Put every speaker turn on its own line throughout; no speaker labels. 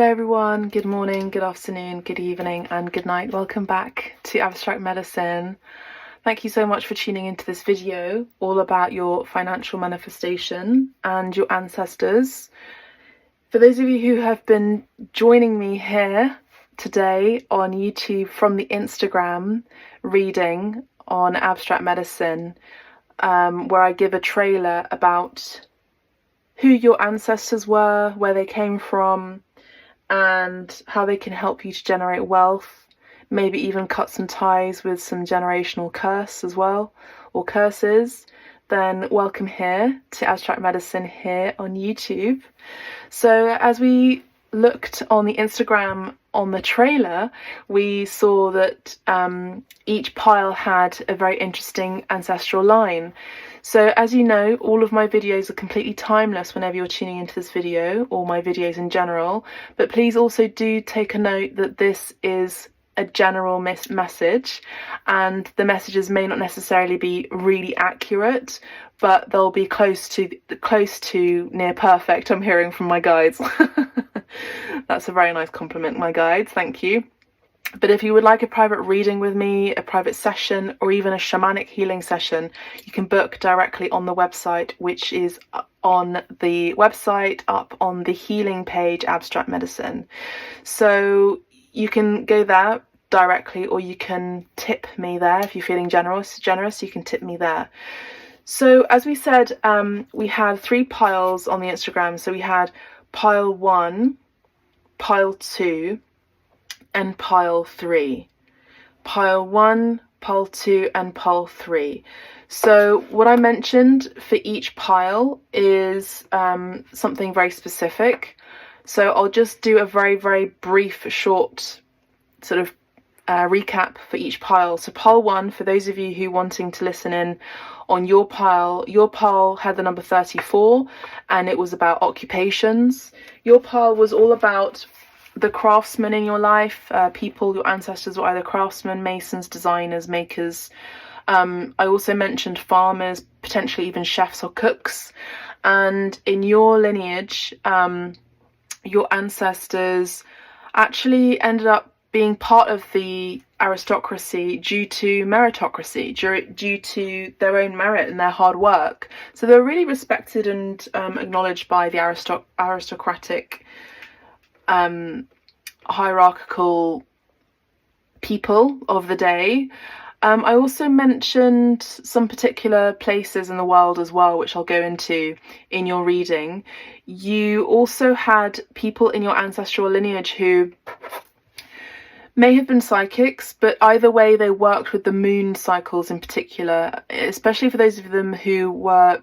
Hello everyone, good morning, good afternoon, good evening and good night. Welcome back to Abstract Medicine. Thank you so much for tuning into this video all about your financial manifestation and your ancestors. For those of you who have been joining me here today on YouTube from the Instagram reading on Abstract Medicine, where I give a trailer about who your ancestors were, where they came from, and how they can help you to generate wealth, maybe even cut some ties with some generational curse as well, or curses, then welcome here to Abstract Medicine here on YouTube. So as we looked on the Instagram on the trailer, we saw that each pile had a very interesting ancestral line. So as you know, all of my videos are completely timeless whenever you're tuning into this video, or my videos in general, but please also do take a note that this is a general message, and the messages may not necessarily be really accurate, but they'll be close to near perfect, I'm hearing from my guides. That's a very nice compliment, my guides, thank you. But if you would like a private reading with me, a private session, or even a shamanic healing session, you can book directly on the website, which is on the website up on the healing page, Abstract Medicine. So you can go there directly, or you can tip me there. If you're feeling generous, you can tip me there. So as we said, we had 3 piles on the Instagram. So we had pile 1, pile 2, and pile 3. Pile 1, pile 2, and pile 3. So what I mentioned for each pile is something very specific. So I'll just do a very, very brief, short sort of recap for each pile. So pile 1, for those of you who wanting to listen in on your pile had the number 34, and it was about occupations. Your pile was all about the craftsmen in your life, people, your ancestors were either craftsmen, masons, designers, makers. I also mentioned farmers, potentially even chefs or cooks. And in your lineage, your ancestors actually ended up being part of the aristocracy due to meritocracy, due to their own merit and their hard work. So they were really respected and acknowledged by the aristocratic hierarchical people of the day. I also mentioned some particular places in the world as well, which I'll go into in your reading. You also had people in your ancestral lineage who may have been psychics, but either way they worked with the moon cycles in particular, especially for those of them who were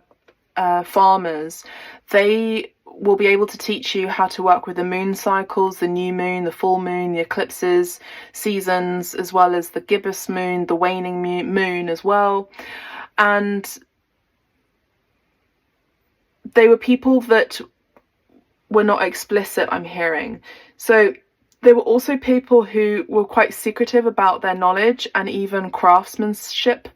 farmers. They will be able to teach you how to work with the moon cycles, the new moon, the full moon, the eclipses, seasons, as well as the gibbous moon, the waning moon as well. And they were people that were not explicit, I'm hearing. So there were also people who were quite secretive about their knowledge and even craftsmanship.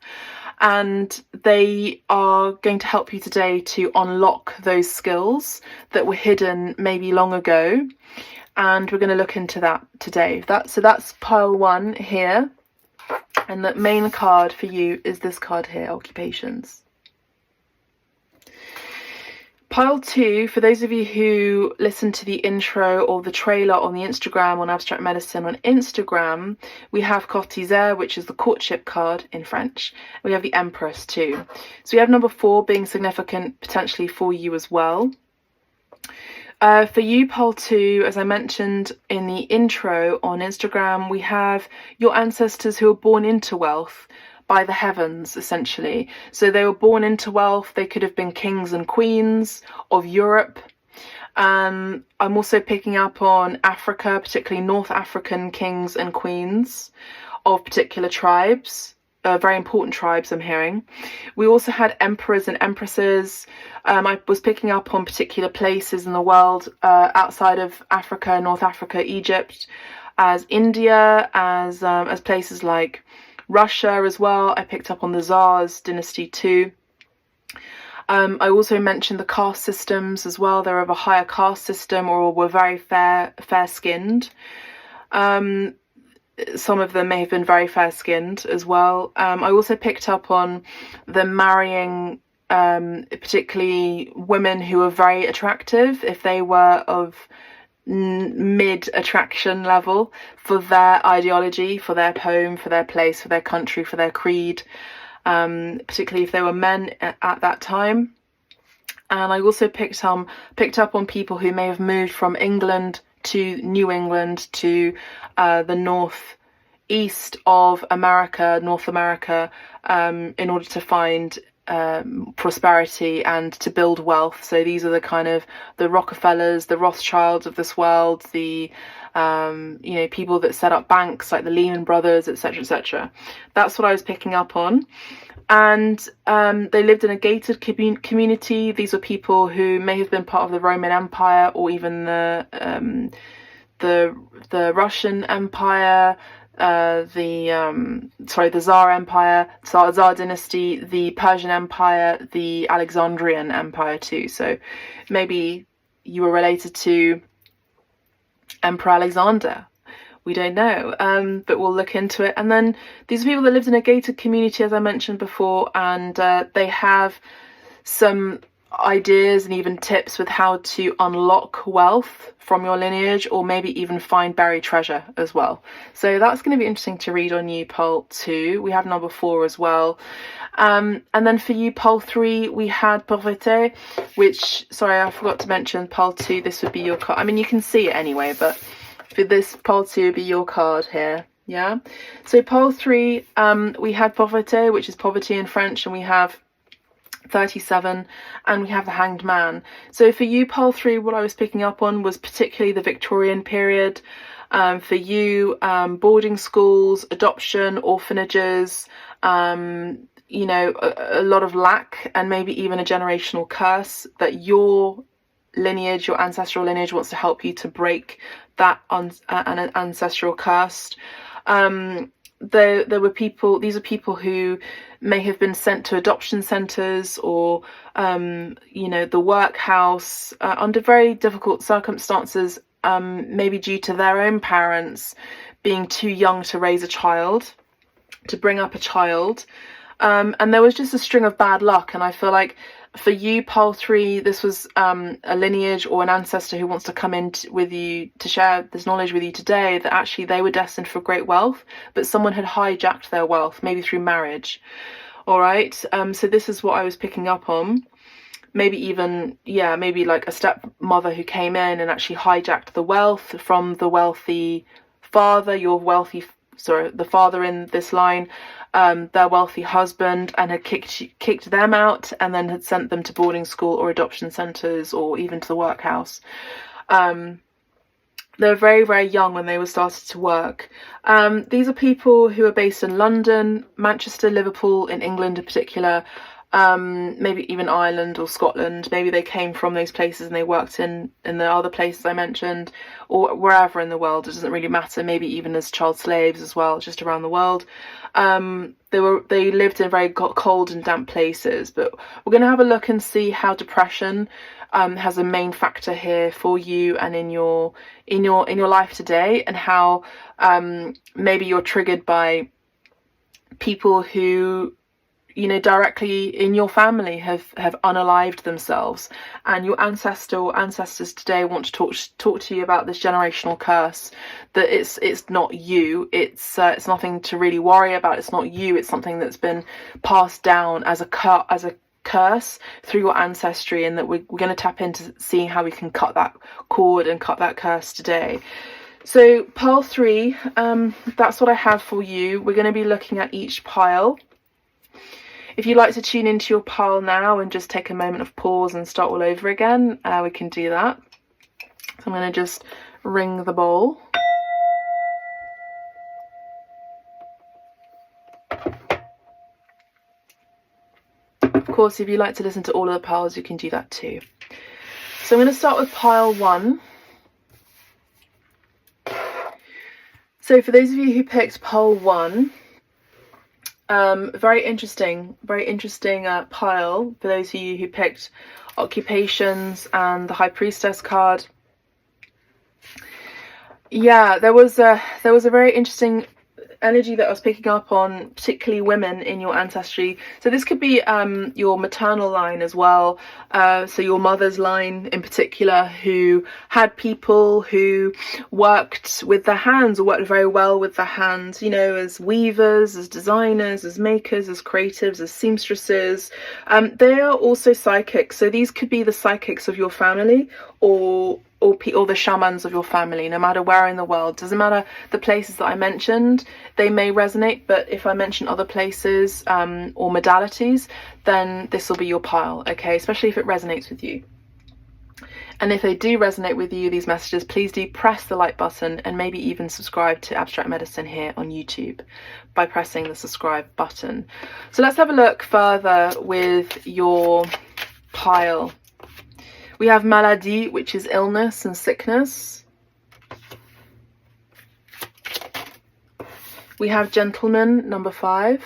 And they are going to help you today to unlock those skills that were hidden maybe long ago. And we're going to look into that today. So that's pile 1 here. And the main card for you is this card here, occupations. Pile 2, for those of you who listen to the intro or the trailer on the Instagram, on Abstract Medicine on Instagram, we have Courtisaire, which is the courtship card in French. We have the Empress too. So we have number 4 being significant potentially for you as well. For you, pile 2, as I mentioned in the intro on Instagram, we have your ancestors who were born into wealth by the heavens, essentially. So they were born into wealth. They could have been kings and queens of Europe. I'm also picking up on Africa, particularly North African kings and queens of particular tribes, very important tribes I'm hearing. We also had emperors and empresses. I was picking up on particular places in the world outside of Africa, North Africa, Egypt, as India, as places like Russia as well. I picked up on the Tsars dynasty too. I also mentioned the caste systems as well. They're of a higher caste system or were very fair-skinned. Some of them may have been very fair-skinned as well. I also picked up on them marrying particularly women who were very attractive if they were of mid attraction level for their ideology, for their home, for their place, for their country, for their creed, particularly if they were men at that time. And I also picked up on people who may have moved from England to New England to the northeast of America, North America, in order to find prosperity and to build wealth. So these are the kind of the Rockefellers, the Rothschilds of this world, the people that set up banks like the Lehman Brothers, etc., etc. That's what I was picking up on. And they lived in a gated community. These were people who may have been part of the Roman Empire or even the Russian Empire, the Tsar Empire, Tsar Dynasty, the Persian Empire, the Alexandrian Empire too. So maybe you were related to Emperor Alexander. We don't know, but we'll look into it. And then these are people that lived in a gated community, as I mentioned before, and they have some ideas and even tips with how to unlock wealth from your lineage, or maybe even find buried treasure as well. So that's going to be interesting to read on you, pole 2. We have number 4 as well. And then for you, pole 3, we had pauvreté, which, sorry, I forgot to mention, pole 2, this would be your card. I mean, you can see it anyway, but for this pole 2 would be your card here. Yeah. So pole 3, we had pauvreté, which is poverty in French, and we have 37, and we have the Hanged Man. So for you, pole 3, what I was picking up on was particularly the Victorian period. For you, boarding schools, adoption, orphanages, a lot of lack, and maybe even a generational curse that your lineage, your ancestral lineage, wants to help you to break that an ancestral curse. There were people, these are people who may have been sent to adoption centres or, the workhouse under very difficult circumstances, maybe due to their own parents being too young to raise a child, to bring up a child. And there was just a string of bad luck. And I feel like for you, pole 3, this was a lineage or an ancestor who wants to come in with you to share this knowledge with you today, that actually they were destined for great wealth, but someone had hijacked their wealth, maybe through marriage. All right. So this is what I was picking up on. Maybe even, maybe like a stepmother who came in and actually hijacked the wealth from the wealthy father, the father in this line, their wealthy husband, and had kicked them out and then had sent them to boarding school or adoption centres or even to the workhouse. They were very, very young when they were started to work. These are people who are based in London, Manchester, Liverpool, in England in particular, maybe even Ireland or Scotland. Maybe they came from those places and they worked in the other places I mentioned, or wherever in the world. It doesn't really matter. Maybe even as child slaves as well, just around the world. They lived in very cold and damp places. But we're going to have a look and see how depression has a main factor here for you and in your life today, and how maybe you're triggered by people who directly in your family have unalived themselves, and your ancestors today want to talk to you about this generational curse, that it's not you, it's nothing to really worry about, it's not you, it's something that's been passed down as a curse through your ancestry, and that we're going to tap into seeing how we can cut that cord and cut that curse today. So pile 3, that's what I have for you. We're going to be looking at each pile. If you'd like to tune into your pile now and just take a moment of pause and start all over again, we can do that. So I'm going to just ring the bowl. Of course, if you'd like to listen to all of the piles, you can do that too. So I'm going to start with pile 1. So for those of you who picked pile 1, Very interesting pile for those of you who picked occupations and the High Priestess card. Yeah, there was a very interesting energy that I was picking up on, particularly women in your ancestry. So this could be your maternal line as well, so your mother's line in particular, who had people who worked with their hands, or worked very well with their hands, you know, as weavers, as designers, as makers, as creatives, as seamstresses. They are also psychics, so these could be the psychics of your family, or the shamans of your family, no matter where in the world. Doesn't matter the places that I mentioned, they may resonate, but if I mention other places or modalities, then this will be your pile, okay? Especially if it resonates with you. And if they do resonate with you, these messages, please do press the like button, and maybe even subscribe to Abstract Medicine here on YouTube by pressing the subscribe button. So let's have a look further with your pile. We have maladie, which is illness and sickness. We have gentleman, number 5.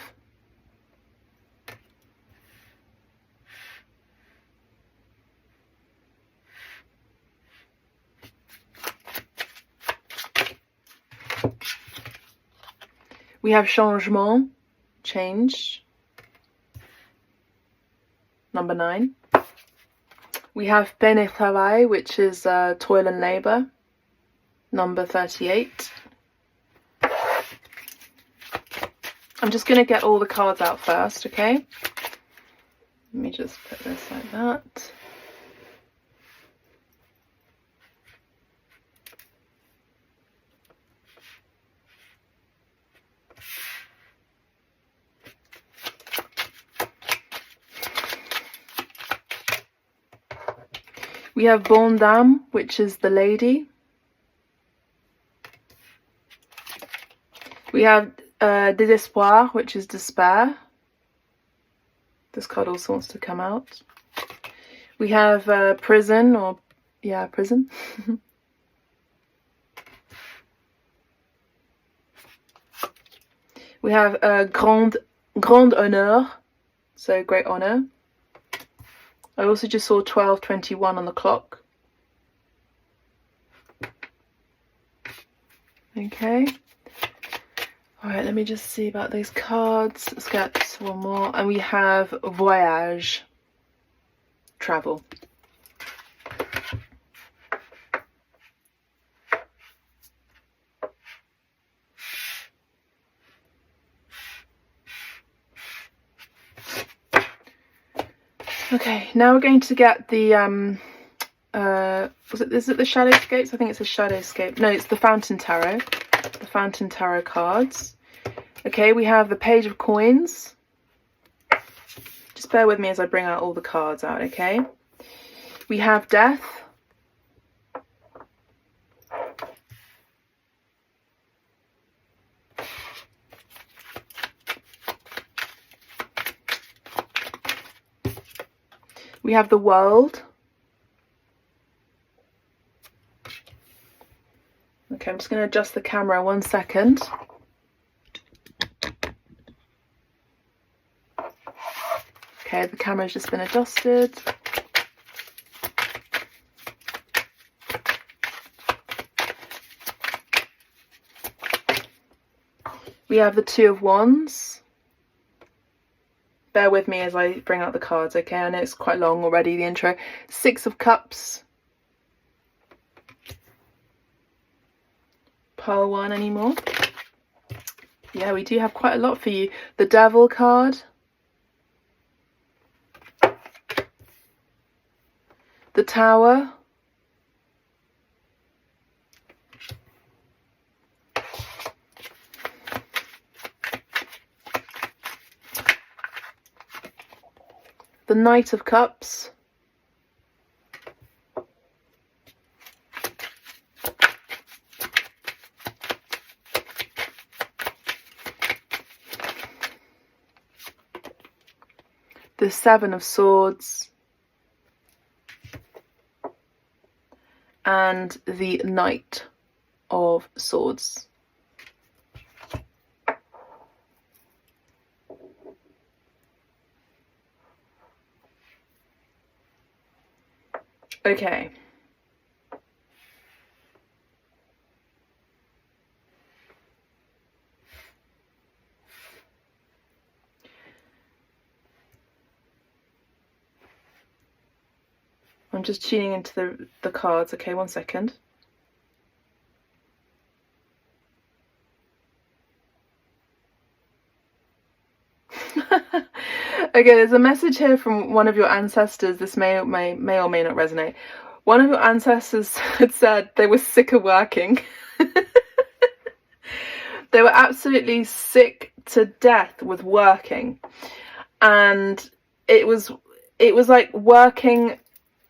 We have changement, change, number 9. We have peine et travail, which is toil and labour, number 38. I'm just going to get all the cards out first, okay? Let me just put this like that. We have bonne dame, which is the lady. We have désespoir, which is despair. This card also wants to come out. We have prison, or yeah, prison. We have grand honneur, so great honor. I also just saw 12:21 on the clock. Okay. All right, let me just see about those cards. Let's get one more. And we have voyage, travel. Okay, now we're going to get the is it the Shadowscapes? I think it's a Shadowscape. No, it's the Fountain Tarot. The Fountain Tarot cards. Okay, we have the Page of Coins. Just bear with me as I bring out all the cards out, okay? We have Death. We have the World. Okay, I'm just going to adjust the camera 1 second. Okay, the camera's just been adjusted. We have the Two of Wands. Bear with me as I bring out the cards, okay? I know it's quite long already, the intro. Six of Cups. Pile 1 anymore. Yeah, we do have quite a lot for you. The Devil card. The Tower. The Knight of Cups. The Seven of Swords. And the Knight of Swords. Okay. I'm just tuning into the cards. Okay, 1 second. Okay, there's a message here from one of your ancestors. This may or may not resonate. One of your ancestors had said they were sick of working. They were absolutely sick to death with working, and it was like working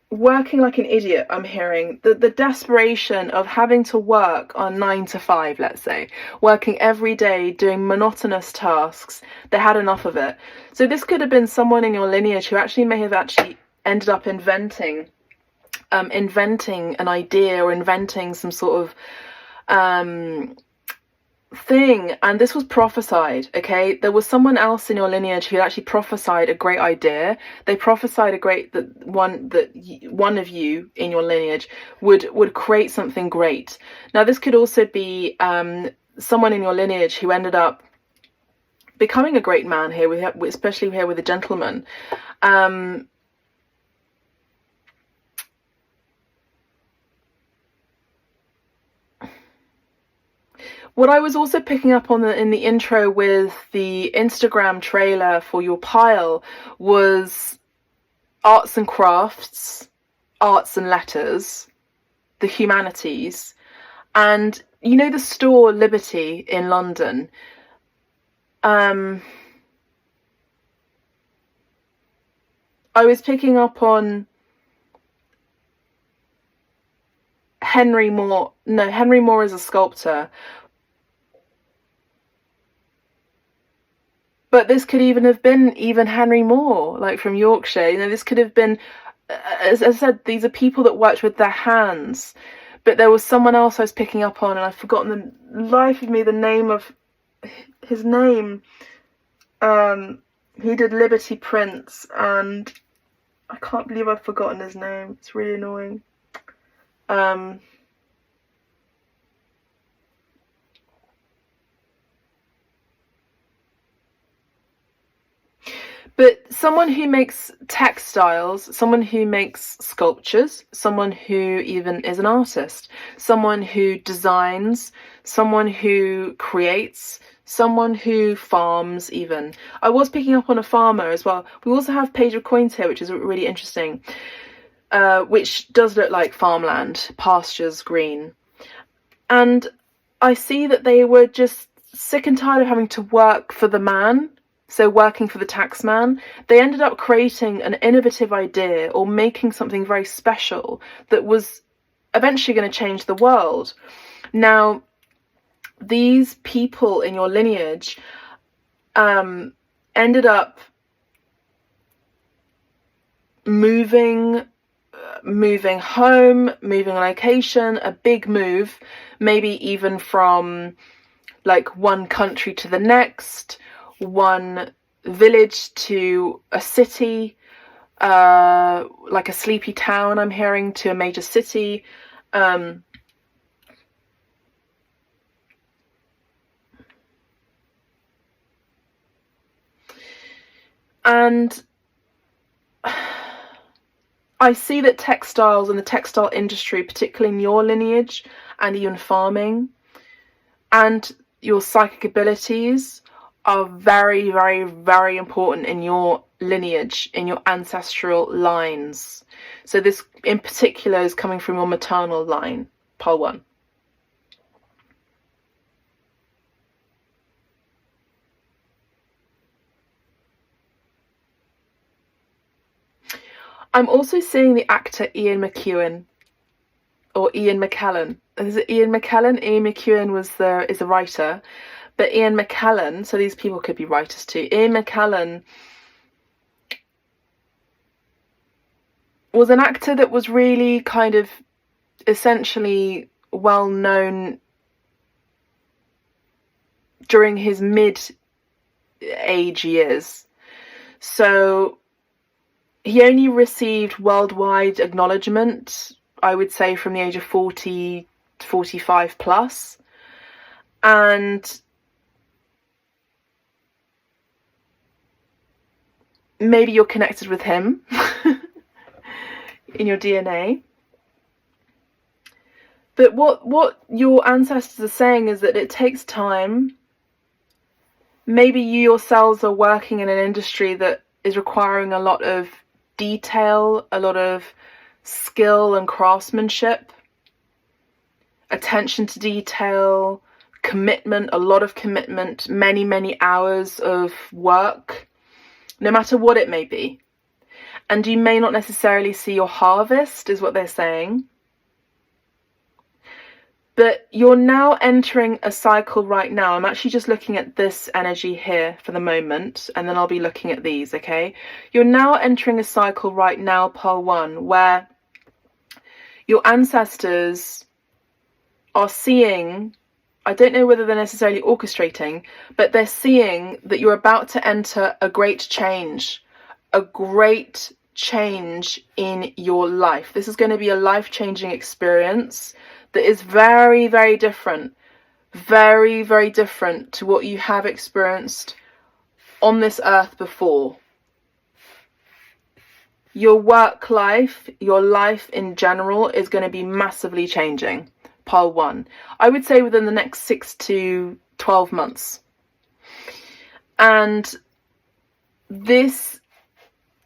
like an idiot. I'm hearing the desperation of having to work on 9 to 5, let's say, working every day, doing monotonous tasks. They had enough of it. So this could have been someone in your lineage who actually may have actually ended up inventing an idea, or inventing some sort of thing, and this was prophesied. Okay, there was someone else in your lineage who actually prophesied a great idea. They prophesied that one of you in your lineage would create something great. Now this could also be someone in your lineage who ended up becoming a great man here, especially here with a gentleman. What I was also picking up on in the intro with the Instagram trailer for your pile was arts and crafts, arts and letters, the humanities, and you know the store Liberty in London. I was picking up on Henry Moore. No, Henry Moore is a sculptor. But this could even have been Henry Moore, like from Yorkshire. You know, this could have been, as I said, these are people that worked with their hands. But there was someone else I was picking up on, and I've forgotten the life of me the name of his name. He did Liberty prints, and I can't believe I've forgotten his name. It's really annoying. But someone who makes textiles, someone who makes sculptures, someone who even is an artist, someone who designs, someone who creates, someone who farms even. I was picking up on a farmer as well. We also have Page of Coins here, which is really interesting, which does look like farmland, pastures, green. And I see that they were just sick and tired of having to work for the man. So working for the taxman, they ended up creating an innovative idea or making something very special that was eventually going to change the world. Now, these people in your lineage ended up moving home, moving location, a big move, maybe even from like one country to the next, one village to a city, like a sleepy town, I'm hearing, to a major city. And I see that textiles and the textile industry, particularly in your lineage, and even farming, and your psychic abilities are very, very, very important in your lineage, in your ancestral lines. So this in particular is coming from your maternal line, pile 1. I'm also seeing the actor Ian McEwan, or Ian McKellen. Is it Ian McKellen? Ian McEwan is a writer. But Ian McKellen, so these people could be writers too. Ian McKellen was an actor that was really kind of essentially well known during his mid-age years. So he only received worldwide acknowledgement, I would say, from the age of 40, 45 plus. And maybe you're connected with him in your DNA. But what your ancestors are saying is that it takes time. Maybe you yourselves are working in an industry that is requiring a lot of detail, a lot of skill and craftsmanship, attention to detail, commitment, a lot of commitment, many, many hours of work, no matter what it may be. And you may not necessarily see your harvest, is what they're saying. But you're now entering a cycle right now. I'm actually just looking at this energy here for the moment, and then I'll be looking at these, okay? You're now entering a cycle right now, Pole 1, where your ancestors are seeing, I don't know whether they're necessarily orchestrating, but they're seeing that you're about to enter a great change in your life. This is going to be a life-changing experience that is very, very different to what you have experienced on this earth before. Your work life, your life in general, is going to be massively changing. Pile 1. I would say within the next 6 to 12 months. And this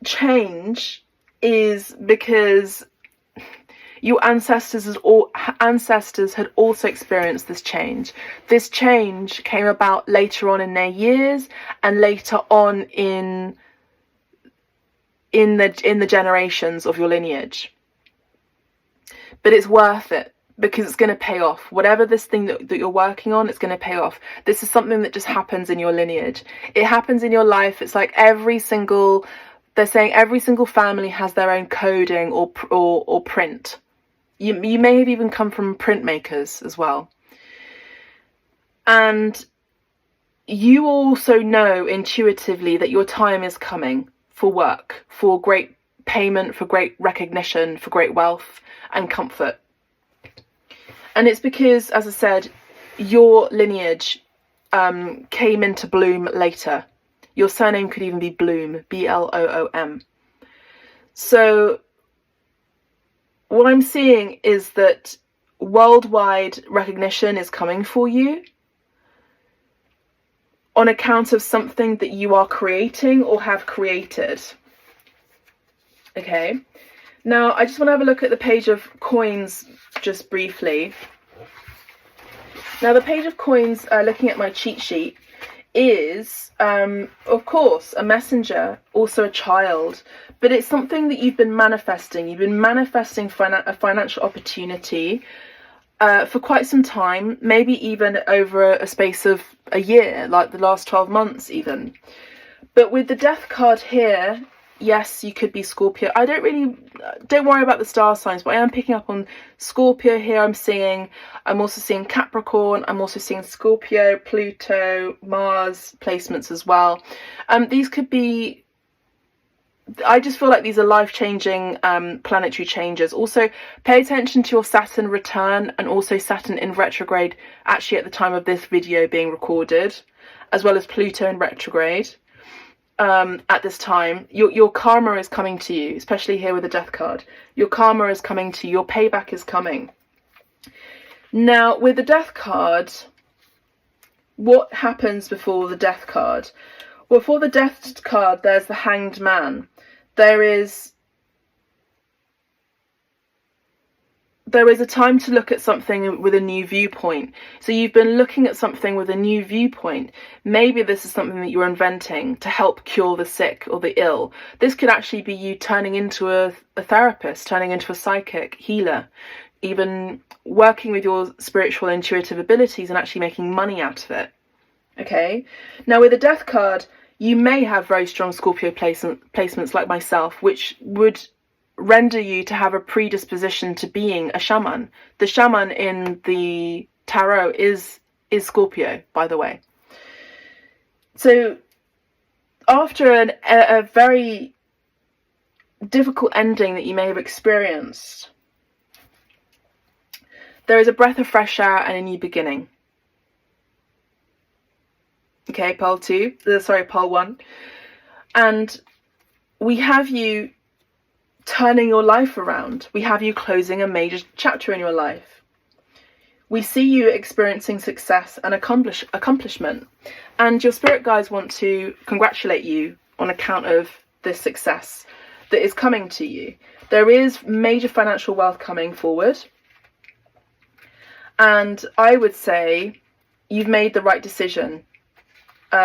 change is because your ancestors had also experienced this change. This change came about later on in their years and later on in the generations of your lineage. But it's worth it because it's going to pay off. Whatever this thing that you're working on, it's going to pay off. This is something that just happens in your lineage. It happens in your life. It's like they're saying every single family has their own coding or print. You may have even come from printmakers as well. And you also know intuitively that your time is coming for work, for great payment, for great recognition, for great wealth and comfort. And it's because, as I said, your lineage came into bloom later. Your surname could even be Bloom, Bloom. So what I'm seeing is that worldwide recognition is coming for you on account of something that you are creating or have created. Okay. Now, I just want to have a look at the page of coins just briefly. Now, the page of coins, looking at my cheat sheet, is, of course, a messenger, also a child, but it's something that you've been manifesting. You've been manifesting a financial opportunity for quite some time, maybe even over a space of a year, like the last 12 months even. But with the death card here, yes, you could be Scorpio. Don't worry about the star signs, but I am picking up on Scorpio here. I'm also seeing Capricorn. I'm also seeing Scorpio, Pluto, Mars placements as well. These could be, I just feel like these are life-changing planetary changes. Also, pay attention to your Saturn return and also Saturn in retrograde, actually at the time of this video being recorded, as well as Pluto in retrograde. At this time, your karma is coming to you, especially here with the death card. Your karma is coming to you. Your payback is coming. Now, with the death card, what happens before the death card? Well, for the death card, there's the Hanged Man. There is a time to look at something with a new viewpoint. So you've been looking at something with a new viewpoint. Maybe this is something that you're inventing to help cure the sick or the ill. This could actually be you turning into a therapist, turning into a psychic healer, even working with your spiritual intuitive abilities and actually making money out of it. Okay? Now with the death card, you may have very strong Scorpio placements like myself, which would render you to have a predisposition to being a shaman. The shaman in the tarot is Scorpio, by the way. So after a very difficult ending that you may have experienced, there is a breath of fresh air and a new beginning. Okay, pole 1. And we have you turning your life around. We have you closing a major chapter in your life. We see you experiencing success and accomplishment. And your spirit guides want to congratulate you on account of this success that is coming to you. There is major financial wealth coming forward. And I would say you've made the right decision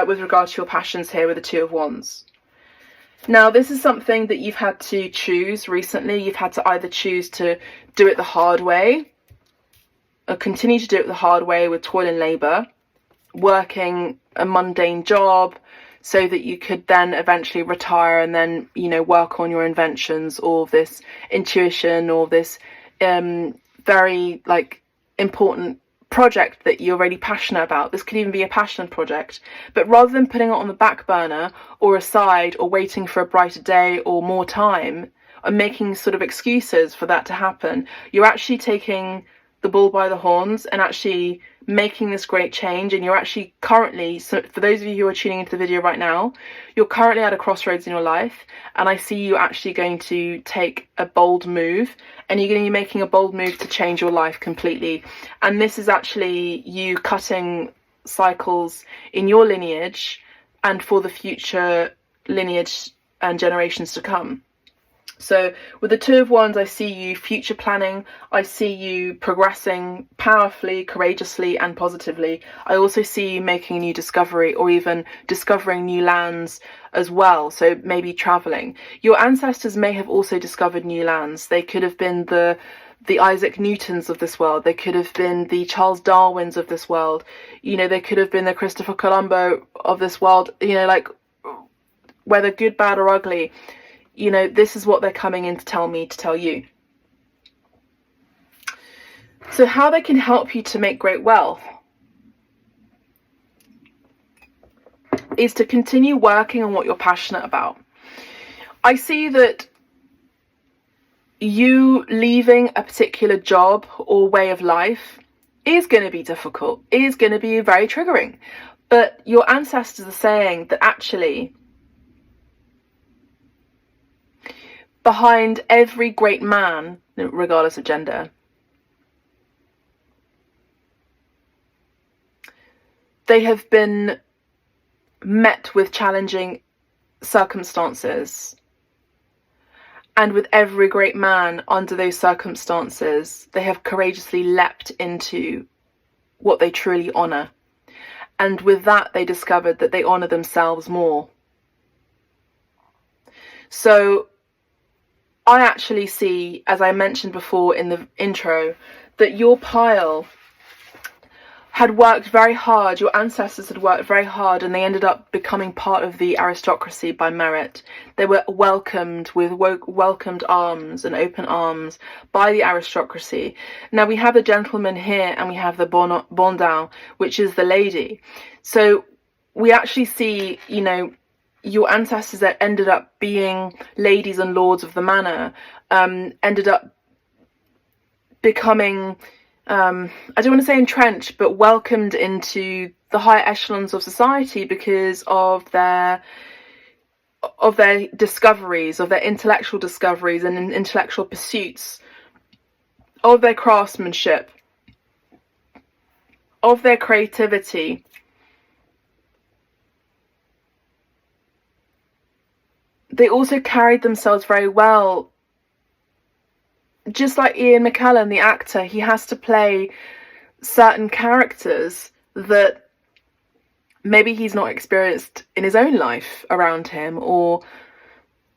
with regard to your passions here with the Two of Wands. Now, this is something that you've had to choose recently. You've had to either choose to do it the hard way, or continue to do it the hard way with toil and labour, working a mundane job so that you could then eventually retire and then, you know, work on your inventions or this intuition or this very, like, important project that you're really passionate about. This could even be a passion project, but rather than putting it on the back burner or aside or waiting for a brighter day or more time and making sort of excuses for that to happen, you're actually taking the bull by the horns and actually making this great change. And you're actually currently, so for those of you who are tuning into the video right now, you're currently at a crossroads in your life, and I see you actually going to take a bold move, and you're going to be making a bold move to change your life completely. And this is actually you cutting cycles in your lineage and for the future lineage and generations to come. So with the Two of Wands, I see you future planning. I see you progressing powerfully, courageously and positively. I also see you making a new discovery or even discovering new lands as well. So maybe traveling. Your ancestors may have also discovered new lands. They could have been the Isaac Newtons of this world. They could have been the Charles Darwins of this world. You know, they could have been the Christopher Colombo of this world. You know, like, whether good, bad or ugly, you know, this is what they're coming in to tell me to tell you. So how they can help you to make great wealth is to continue working on what you're passionate about. I see that you leaving a particular job or way of life is going to be difficult, is going to be very triggering. But your ancestors are saying that actually, behind every great man, regardless of gender, they have been met with challenging circumstances. And with every great man under those circumstances, they have courageously leapt into what they truly honour. And with that, they discovered that they honour themselves more. So I actually see, as I mentioned before in the intro, that your pile had worked very hard, your ancestors had worked very hard, and they ended up becoming part of the aristocracy by merit. They were welcomed with welcomed arms and open arms by the aristocracy. Now we have the gentleman here and we have the bon dame, which is the lady. So we actually see, you know, your ancestors that ended up being ladies and lords of the manor, ended up becoming, I don't want to say entrenched, but welcomed into the higher echelons of society because of their discoveries, of their intellectual discoveries and intellectual pursuits, of their craftsmanship, of their creativity. They also carried themselves very well. Just like Ian McKellen, the actor, he has to play certain characters that maybe he's not experienced in his own life around him or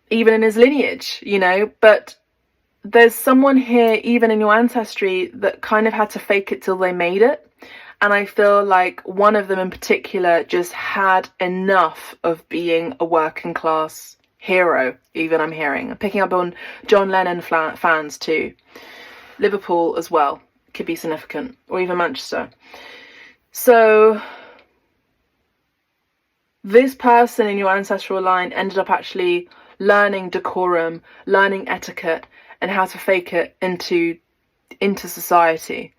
even in his lineage, you know. But there's someone here, even in your ancestry, that kind of had to fake it till they made it. And I feel like one of them in particular just had enough of being a working class hero. Even I'm picking up on John Lennon fans too. Liverpool as well could be significant, or even Manchester. So this person in your ancestral line ended up actually learning decorum, learning etiquette, and how to fake it into society.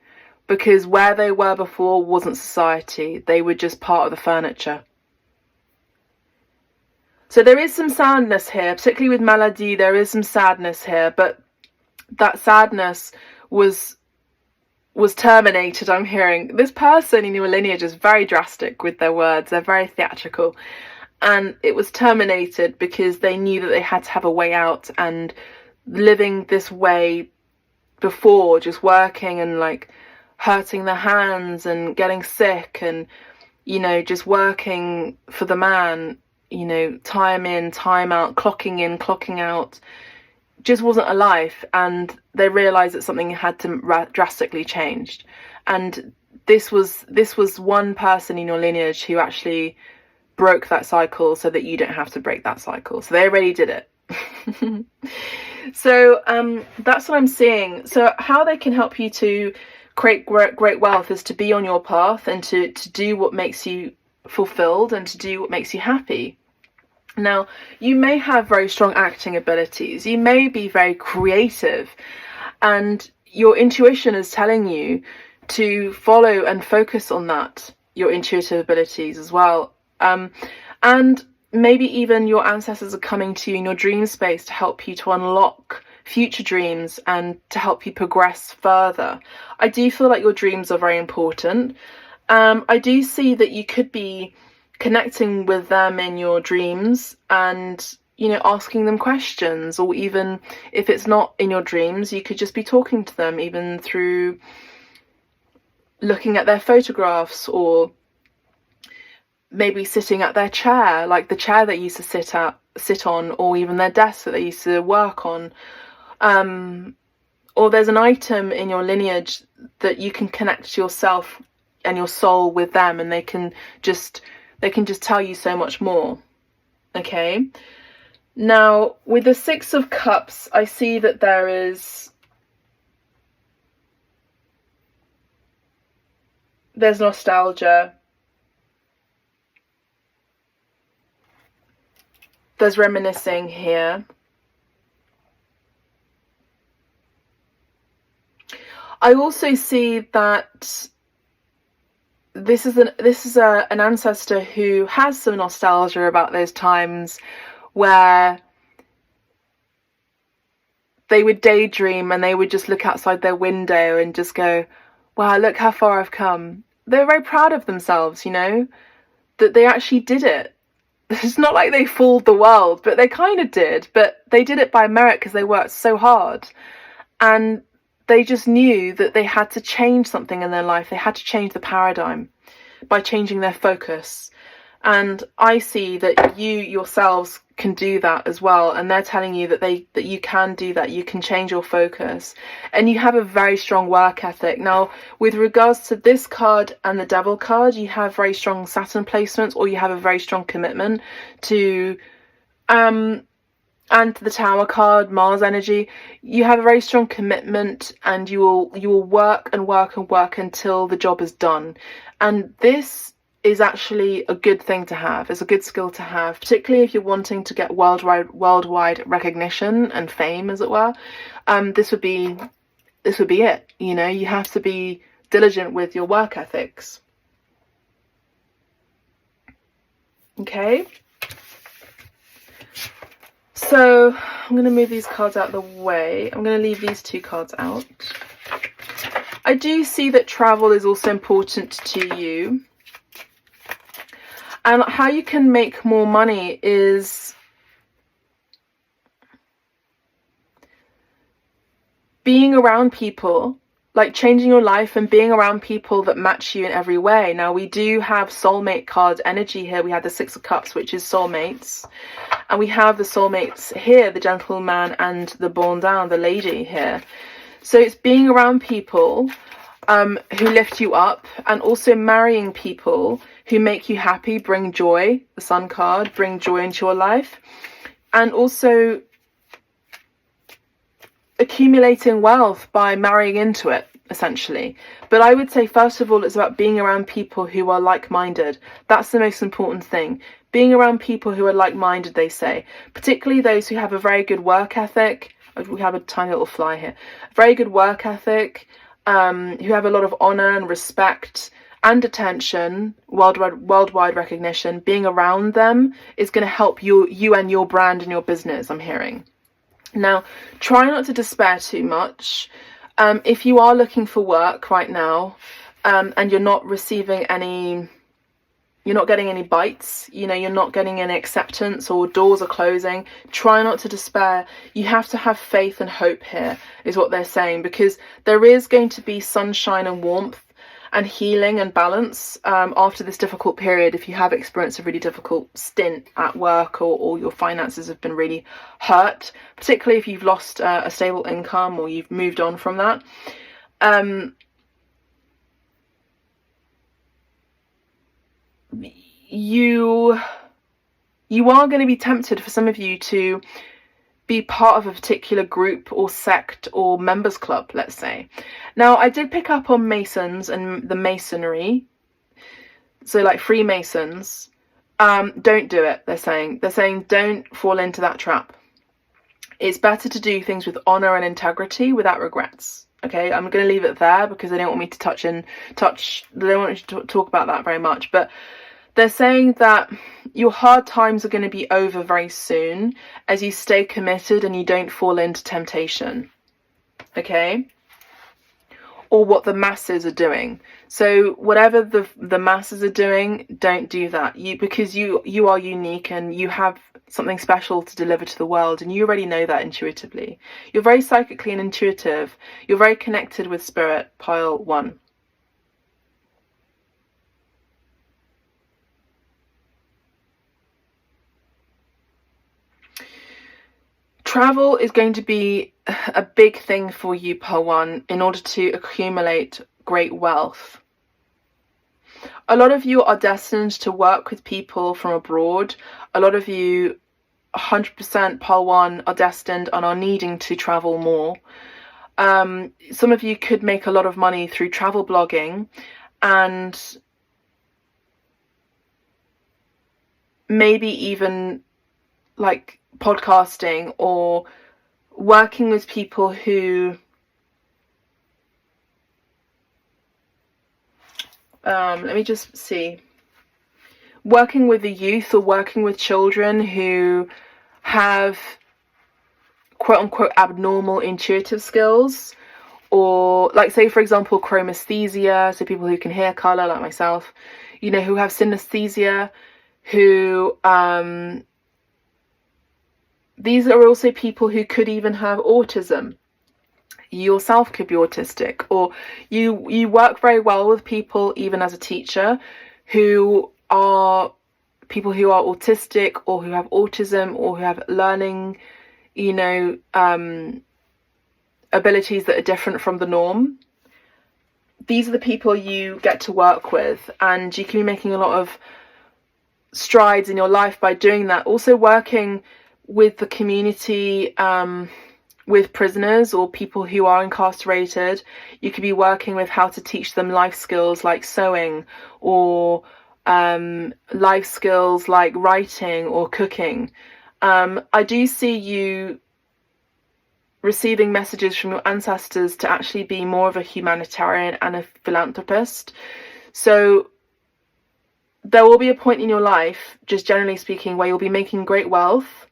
Because where they were before wasn't society, they were just part of the furniture. So there is some sadness here, particularly with Maladie, there is some sadness here, but that sadness was terminated. I'm hearing this person in your lineage is very drastic with their words, they're very theatrical, and it was terminated because they knew that they had to have a way out, and living this way before, just working and like hurting their hands and getting sick and, you know, just working for the man, you know, time in, time out, clocking in, clocking out, just wasn't a life. And they realized that something had to drastically change. And this was one person in your lineage who actually broke that cycle so that you don't have to break that cycle. So they already did it. So that's what I'm seeing. So how they can help you to create great wealth is to be on your path and to do what makes you fulfilled and to do what makes you happy. Now, you may have very strong acting abilities, you may be very creative, and your intuition is telling you to follow and focus on that, your intuitive abilities as well. And maybe even your ancestors are coming to you in your dream space to help you to unlock future dreams and to help you progress further. I do feel like your dreams are very important. I do see that you could be connecting with them in your dreams and, you know, asking them questions, or even if it's not in your dreams, you could just be talking to them even through looking at their photographs, or maybe sitting at their chair, like the chair they used to sit on, or even their desk that they used to work on. Or there's an item in your lineage that you can connect yourself and your soul with them, and they can just tell you so much more. Okay, now with the Six of Cups, I see that there's nostalgia, there's reminiscing here. I also see that this is an ancestor who has some nostalgia about those times where they would daydream and they would just look outside their window and just go, wow, look how far I've come. They're very proud of themselves, you know, that they actually did it. It's not like they fooled the world, but they kind of did. But they did it by merit because they worked so hard. And they just knew that they had to change something in their life. They had to change the paradigm by changing their focus. And I see that you yourselves can do that as well. And they're telling you that you can do that. You can change your focus. And you have a very strong work ethic. Now, with regards to this card and the Devil card, you have very strong Saturn placements, or you have a very strong commitment to and the Tower card, Mars energy, you have a very strong commitment, and you will work and work and work until the job is done. And this is actually a good thing to have. It's a good skill to have, particularly if you're wanting to get worldwide recognition and fame, as it were. This would be it. You know, you have to be diligent with your work ethics. Okay. So I'm going to move these cards out of the way. I'm going to leave these two cards out. I do see that travel is also important to you. And how you can make more money is being around people, like changing your life and being around people that match you in every way. Now, we do have soulmate card energy here. We have the Six of Cups, which is soulmates. And we have the soulmates here, the gentleman and the born down, the lady here. So it's being around people who lift you up, and also marrying people who make you happy, bring joy, the Sun card, bring joy into your life. And also accumulating wealth by marrying into it, essentially. But I would say, first of all, it's about being around people who are like-minded. That's the most important thing. being around people who are like-minded, they say, particularly those who have a very good work ethic. We have a tiny little fly here. Very good work ethic, who have a lot of honor and respect and attention, worldwide recognition. Being around them is going to help you and your brand and your business, I'm hearing. Now, try not to despair too much. If you are looking for work right now, and you're not receiving any, you're not getting any bites, you know, you're not getting any acceptance, or doors are closing, try not to despair. You have to have faith and hope here, is what they're saying, because there is going to be sunshine and warmth and healing and balance after this difficult period. If you have experienced a really difficult stint at work, or your finances have been really hurt, particularly if you've lost a stable income or you've moved on from that, you are going to be tempted, for some of you, to be part of a particular group or sect or members club, let's say. Now, I did pick up on Masons and the Masonry, so like Freemasons. Don't do it, they're saying don't fall into that trap. It's better to do things with honor and integrity without regrets. Okay, I'm going to leave it there because they don't want me to they don't want me to talk about that very much. But they're saying that your hard times are going to be over very soon as you stay committed and you don't fall into temptation. Okay? Or what the masses are doing. So whatever the masses are doing, don't do that. Because you are unique and you have something special to deliver to the world, and you already know that intuitively. You're very psychically and intuitive. You're very connected with spirit, pile 1. Travel is going to be a big thing for you, pile 1, in order to accumulate great wealth. A lot of you are destined to work with people from abroad. A lot of you, 100% pile 1, are destined and are needing to travel more. Some of you could make a lot of money through travel blogging and maybe even like podcasting or working with people who let me just see, working with the youth or working with children who have quote-unquote abnormal intuitive skills, or like, say for example, chromesthesia, so people who can hear color like myself, you know, who have synesthesia, who these are also people who could even have autism. You yourself could be autistic, or you work very well with people, even as a teacher, who are people who are autistic or who have autism or who have learning, you know, abilities that are different from the norm. These are the people you get to work with, and you can be making a lot of strides in your life by doing that. Also working with the community, with prisoners or people who are incarcerated. You could be working with how to teach them life skills like sewing, or life skills like writing or cooking. I do see you receiving messages from your ancestors to actually be more of a humanitarian and a philanthropist. So there will be a point in your life, just generally speaking, where you'll be making great wealth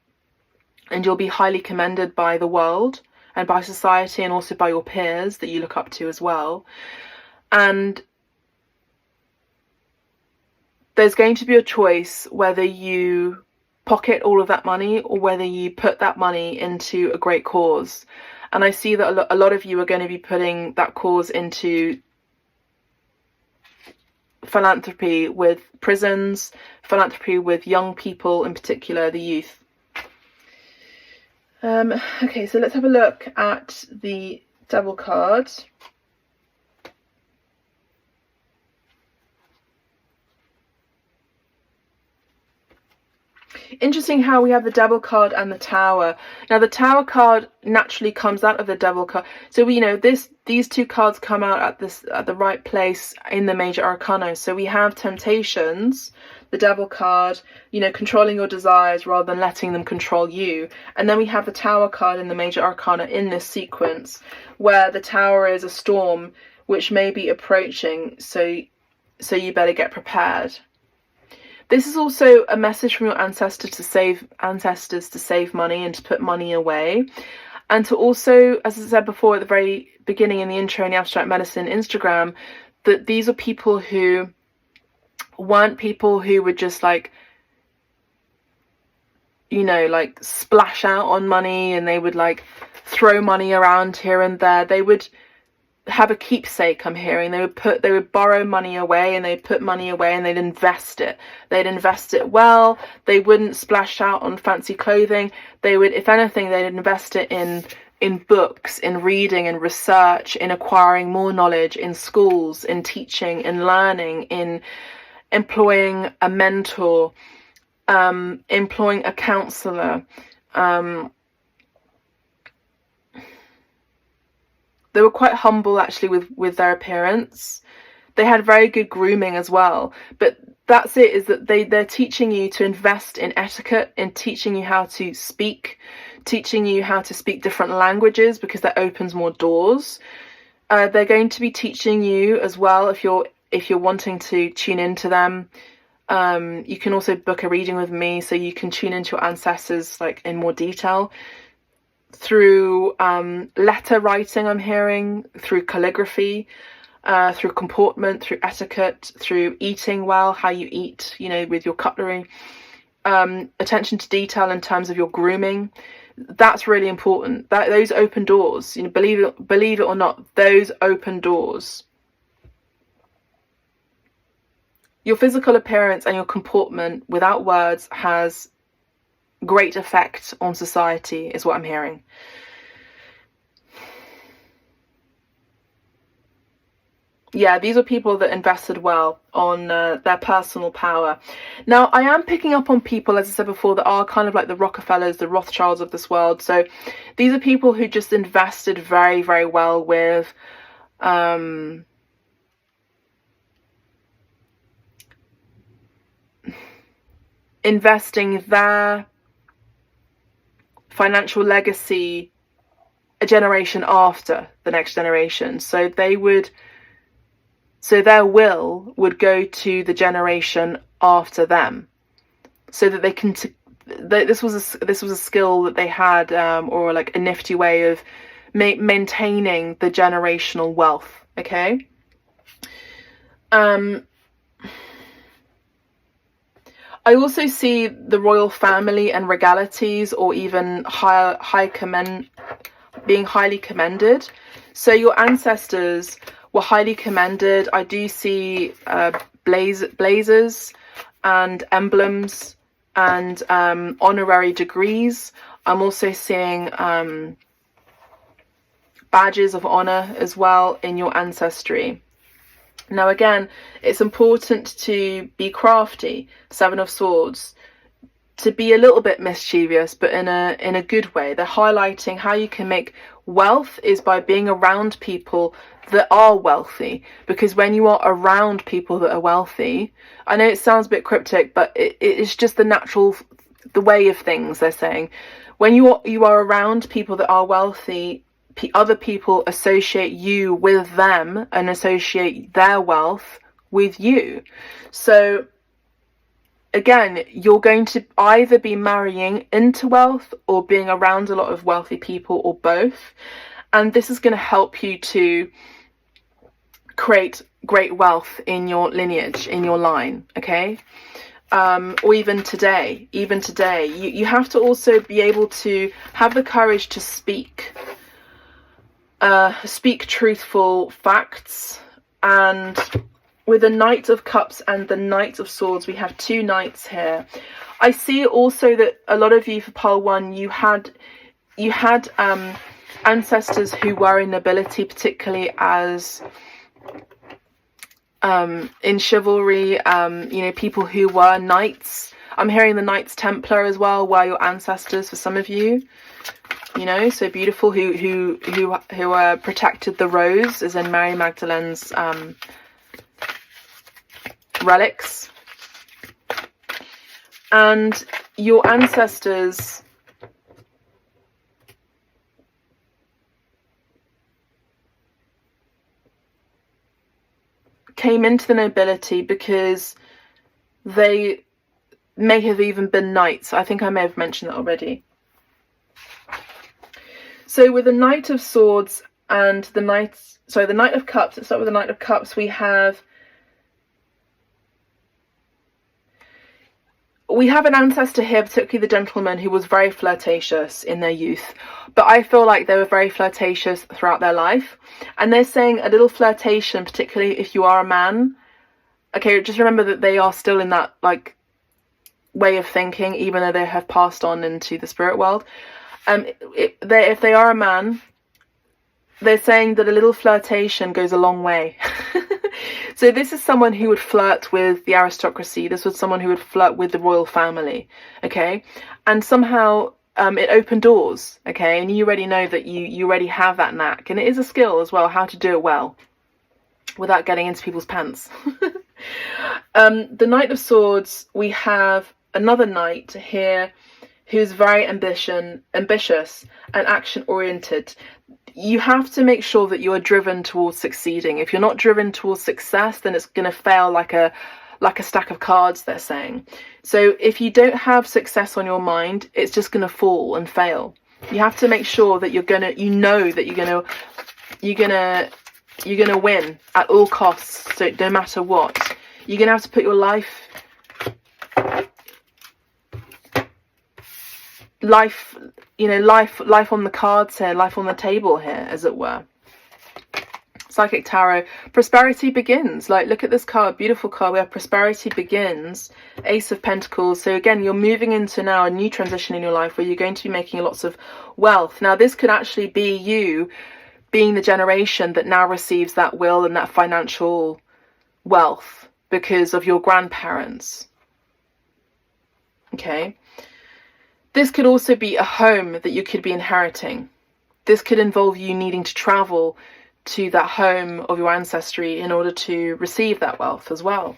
and you'll be highly commended by the world and by society, and also by your peers that you look up to as well. And there's going to be a choice whether you pocket all of that money or whether you put that money into a great cause. And I see that a lot of you are going to be putting that cause into philanthropy with prisons, philanthropy with young people, in particular the youth. Okay, so let's have a look at the Devil card. Interesting how we have the Devil card and the Tower. Now the Tower card naturally comes out of the Devil card. So we know these two cards come out at the right place in the major arcana. So we have temptations the Devil card, you know, controlling your desires rather than letting them control you. And then we have the Tower card in the major arcana in this sequence, where the Tower is a storm which may be approaching, so you better get prepared. This is also a message from your ancestors to save money and to put money away. And to also, as I said before at the very beginning in the intro in the Abstract Medicine Instagram, that these are people who weren't people who would just like, you know, like splash out on money, and they would like throw money around here and there. They would have a keepsake, I'm hearing. They would borrow money away, and they'd put money away, and they'd invest it. They'd invest it well. They wouldn't splash out on fancy clothing. They would, if anything, they'd invest it in books, in reading, in research, in acquiring more knowledge, in schools, in teaching, in learning, in employing a mentor, employing a counselor. They were quite humble actually with their appearance. They had very good grooming as well. But that's it, is that they're teaching you to invest in etiquette, in teaching you how to speak, teaching you how to speak different languages, because that opens more doors. They're going to be teaching you as well, if you're wanting to tune into them. You can also book a reading with me, so you can tune into your ancestors like in more detail, through letter writing, I'm hearing, through calligraphy, through comportment, through etiquette, through eating well, how you eat, you know, with your cutlery, attention to detail in terms of your grooming. That's really important. Those open doors, you know, believe it or not, those open doors. Your physical appearance and your comportment without words has great effect on society, is what I'm hearing. Yeah, these are people that invested well on their personal power. Now, I am picking up on people, as I said before, that are kind of like the Rockefellers, the Rothschilds of this world. So these are people who just invested very, very well with investing their financial legacy a generation after the next generation. So their will would go to the generation after them, so that they can this was a skill that they had, or like a nifty way of maintaining the generational wealth. Okay. I also see the royal family and regalities, or even being highly commended. So your ancestors were highly commended. I do see blazers and emblems and honorary degrees. I'm also seeing badges of honor as well in your ancestry. Now again, it's important to be crafty, Seven of Swords, to be a little bit mischievous, but in a good way. They're highlighting how you can make wealth is by being around people that are wealthy, because when you are around people that are wealthy, I know it sounds a bit cryptic, but it's just the way of things. They're saying when you are around people that are wealthy, other people associate you with them and associate their wealth with you. So again, you're going to either be marrying into wealth or being around a lot of wealthy people, or both. And this is going to help you to create great wealth in your lineage, in your line. Okay. Or even today, you have to also be able to have the courage to speak truthful facts. And with the Knight of Cups and the Knight of Swords, we have two knights here. I see also that a lot of you, for pile 1, you had ancestors who were in nobility, particularly as in chivalry, you know, people who were knights. I'm hearing the Knights Templar as well were your ancestors for some of you. You know, so beautiful, who protected the rose, as in Mary Magdalene's relics. And your ancestors came into the nobility because they may have even been knights. I think I may have mentioned that already. So with the Knight of Swords and the Knight of Cups, let's start with the Knight of Cups, we have an ancestor here, particularly the gentleman, who was very flirtatious in their youth. But I feel like they were very flirtatious throughout their life. And they're saying a little flirtation, particularly if you are a man. Okay, just remember that they are still in that, like, way of thinking, even though they have passed on into the spirit world. If they are a man, they're saying that a little flirtation goes a long way. So this is someone who would flirt with the aristocracy. This was someone who would flirt with the royal family, okay? And somehow it opened doors, okay? And you already know that you already have that knack. And it is a skill as well, how to do it well without getting into people's pants. The Knight of Swords, we have another knight here who's very ambitious and action-oriented. You have to make sure that you are driven towards succeeding. If you're not driven towards success, then it's going to fail like a stack of cards, they're saying. So if you don't have success on your mind, it's just going to fall and fail. You have to make sure that you're going to win at all costs. So no matter what, you're going to have to put your life on the cards here, life on the table here, as it were. Psychic Tarot, prosperity begins. Like, look at this card, beautiful card. We have prosperity begins, Ace of Pentacles. So again, you're moving into now a new transition in your life where you're going to be making lots of wealth. Now, this could actually be you being the generation that now receives that will and that financial wealth because of your grandparents. Okay. This could also be a home that you could be inheriting. This could involve you needing to travel to that home of your ancestry in order to receive that wealth as well.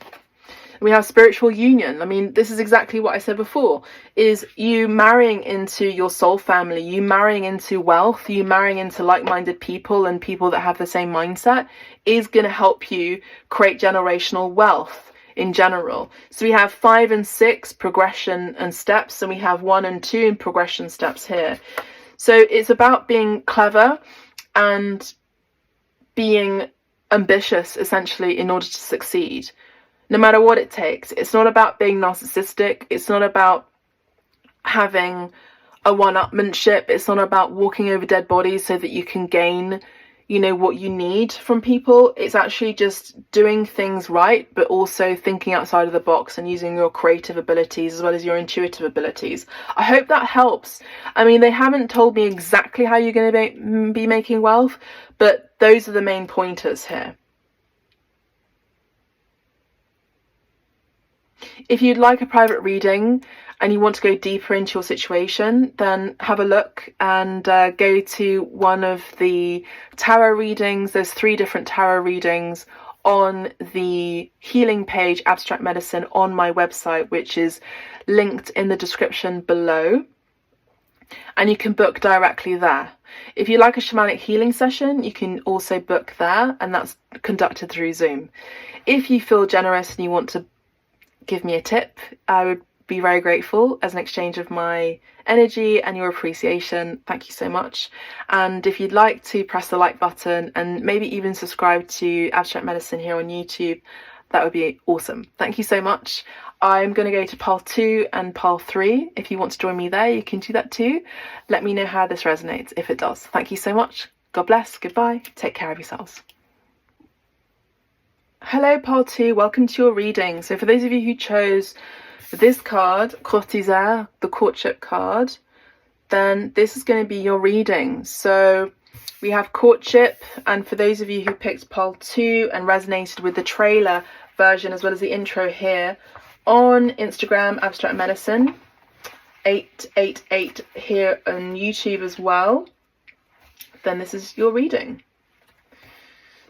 We have spiritual union. I mean, this is exactly what I said before, is you marrying into your soul family, you marrying into wealth, you marrying into like-minded people and people that have the same mindset is going to help you create generational wealth in general. So we have 5 and 6 progression and steps, and we have 1 and 2 in progression steps here. So it's about being clever and being ambitious, essentially, in order to succeed, no matter what it takes. It's not about being narcissistic. It's not about having a one-upmanship. It's not about walking over dead bodies so that you can gain, what you need from people. It's actually just doing things right, but also thinking outside of the box and using your creative abilities as well as your intuitive abilities. I hope that helps. I mean, they haven't told me exactly how you're going to be making wealth, but those are the main pointers here. If you'd like a private reading and you want to go deeper into your situation, then have a look and go to one of the tarot readings. There's 3 different tarot readings on the healing page, Abstract Medicine, on my website, which is linked in the description below. And you can book directly there. If you like a shamanic healing session, you can also book there, and that's conducted through Zoom. If you feel generous and you want to give me a tip, I would be very grateful as an exchange of my energy and your appreciation. Thank you so much. And if you'd like to press the like button and maybe even subscribe to Abstract Medicine here on YouTube, that would be awesome. Thank you so much. I'm going to go to pile 2 and pile 3. If you want to join me there, you can do that too. Let me know how this resonates, if it does. Thank you so much. God bless. Goodbye. Take care of yourselves. Hello, pile 2. Welcome to your reading. So for those of you who chose this card, Courtisaire, the courtship card, then this is going to be your reading. So we have courtship, and for those of you who picked pile 2 and resonated with the trailer version as well as the intro here on Instagram, Abstract Medicine 888 here on YouTube as well, then this is your reading.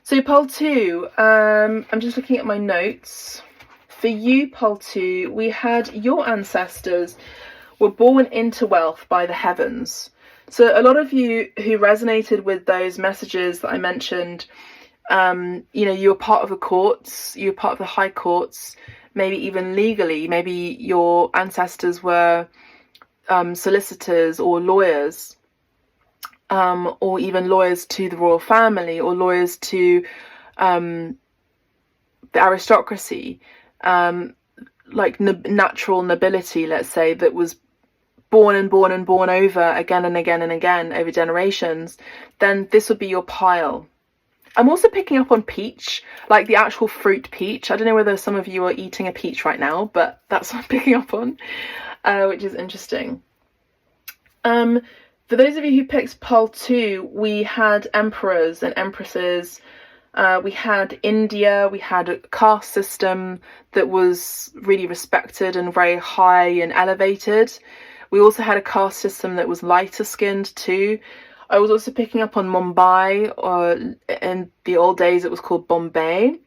So pile 2, I'm just looking at my notes. for you, pole 2, we had your ancestors were born into wealth by the heavens. So a lot of you who resonated with those messages that I mentioned, you know, you were part of the courts, you were part of the high courts, maybe even legally, maybe your ancestors were solicitors or lawyers, or even lawyers to the royal family, or lawyers to the aristocracy, like natural nobility, let's say, that was born and born and born over again and again and again over generations. Then this would be your pile. I'm also picking up on peach, like the actual fruit peach. I don't know whether some of you are eating a peach right now, but that's what I'm picking up on, which is interesting. For those of you who picked pole 2, we had emperors and empresses. We had India, we had a caste system that was really respected and very high and elevated. We also had a caste system that was lighter skinned too. I was also picking up on Mumbai, or in the old days it was called Bombay.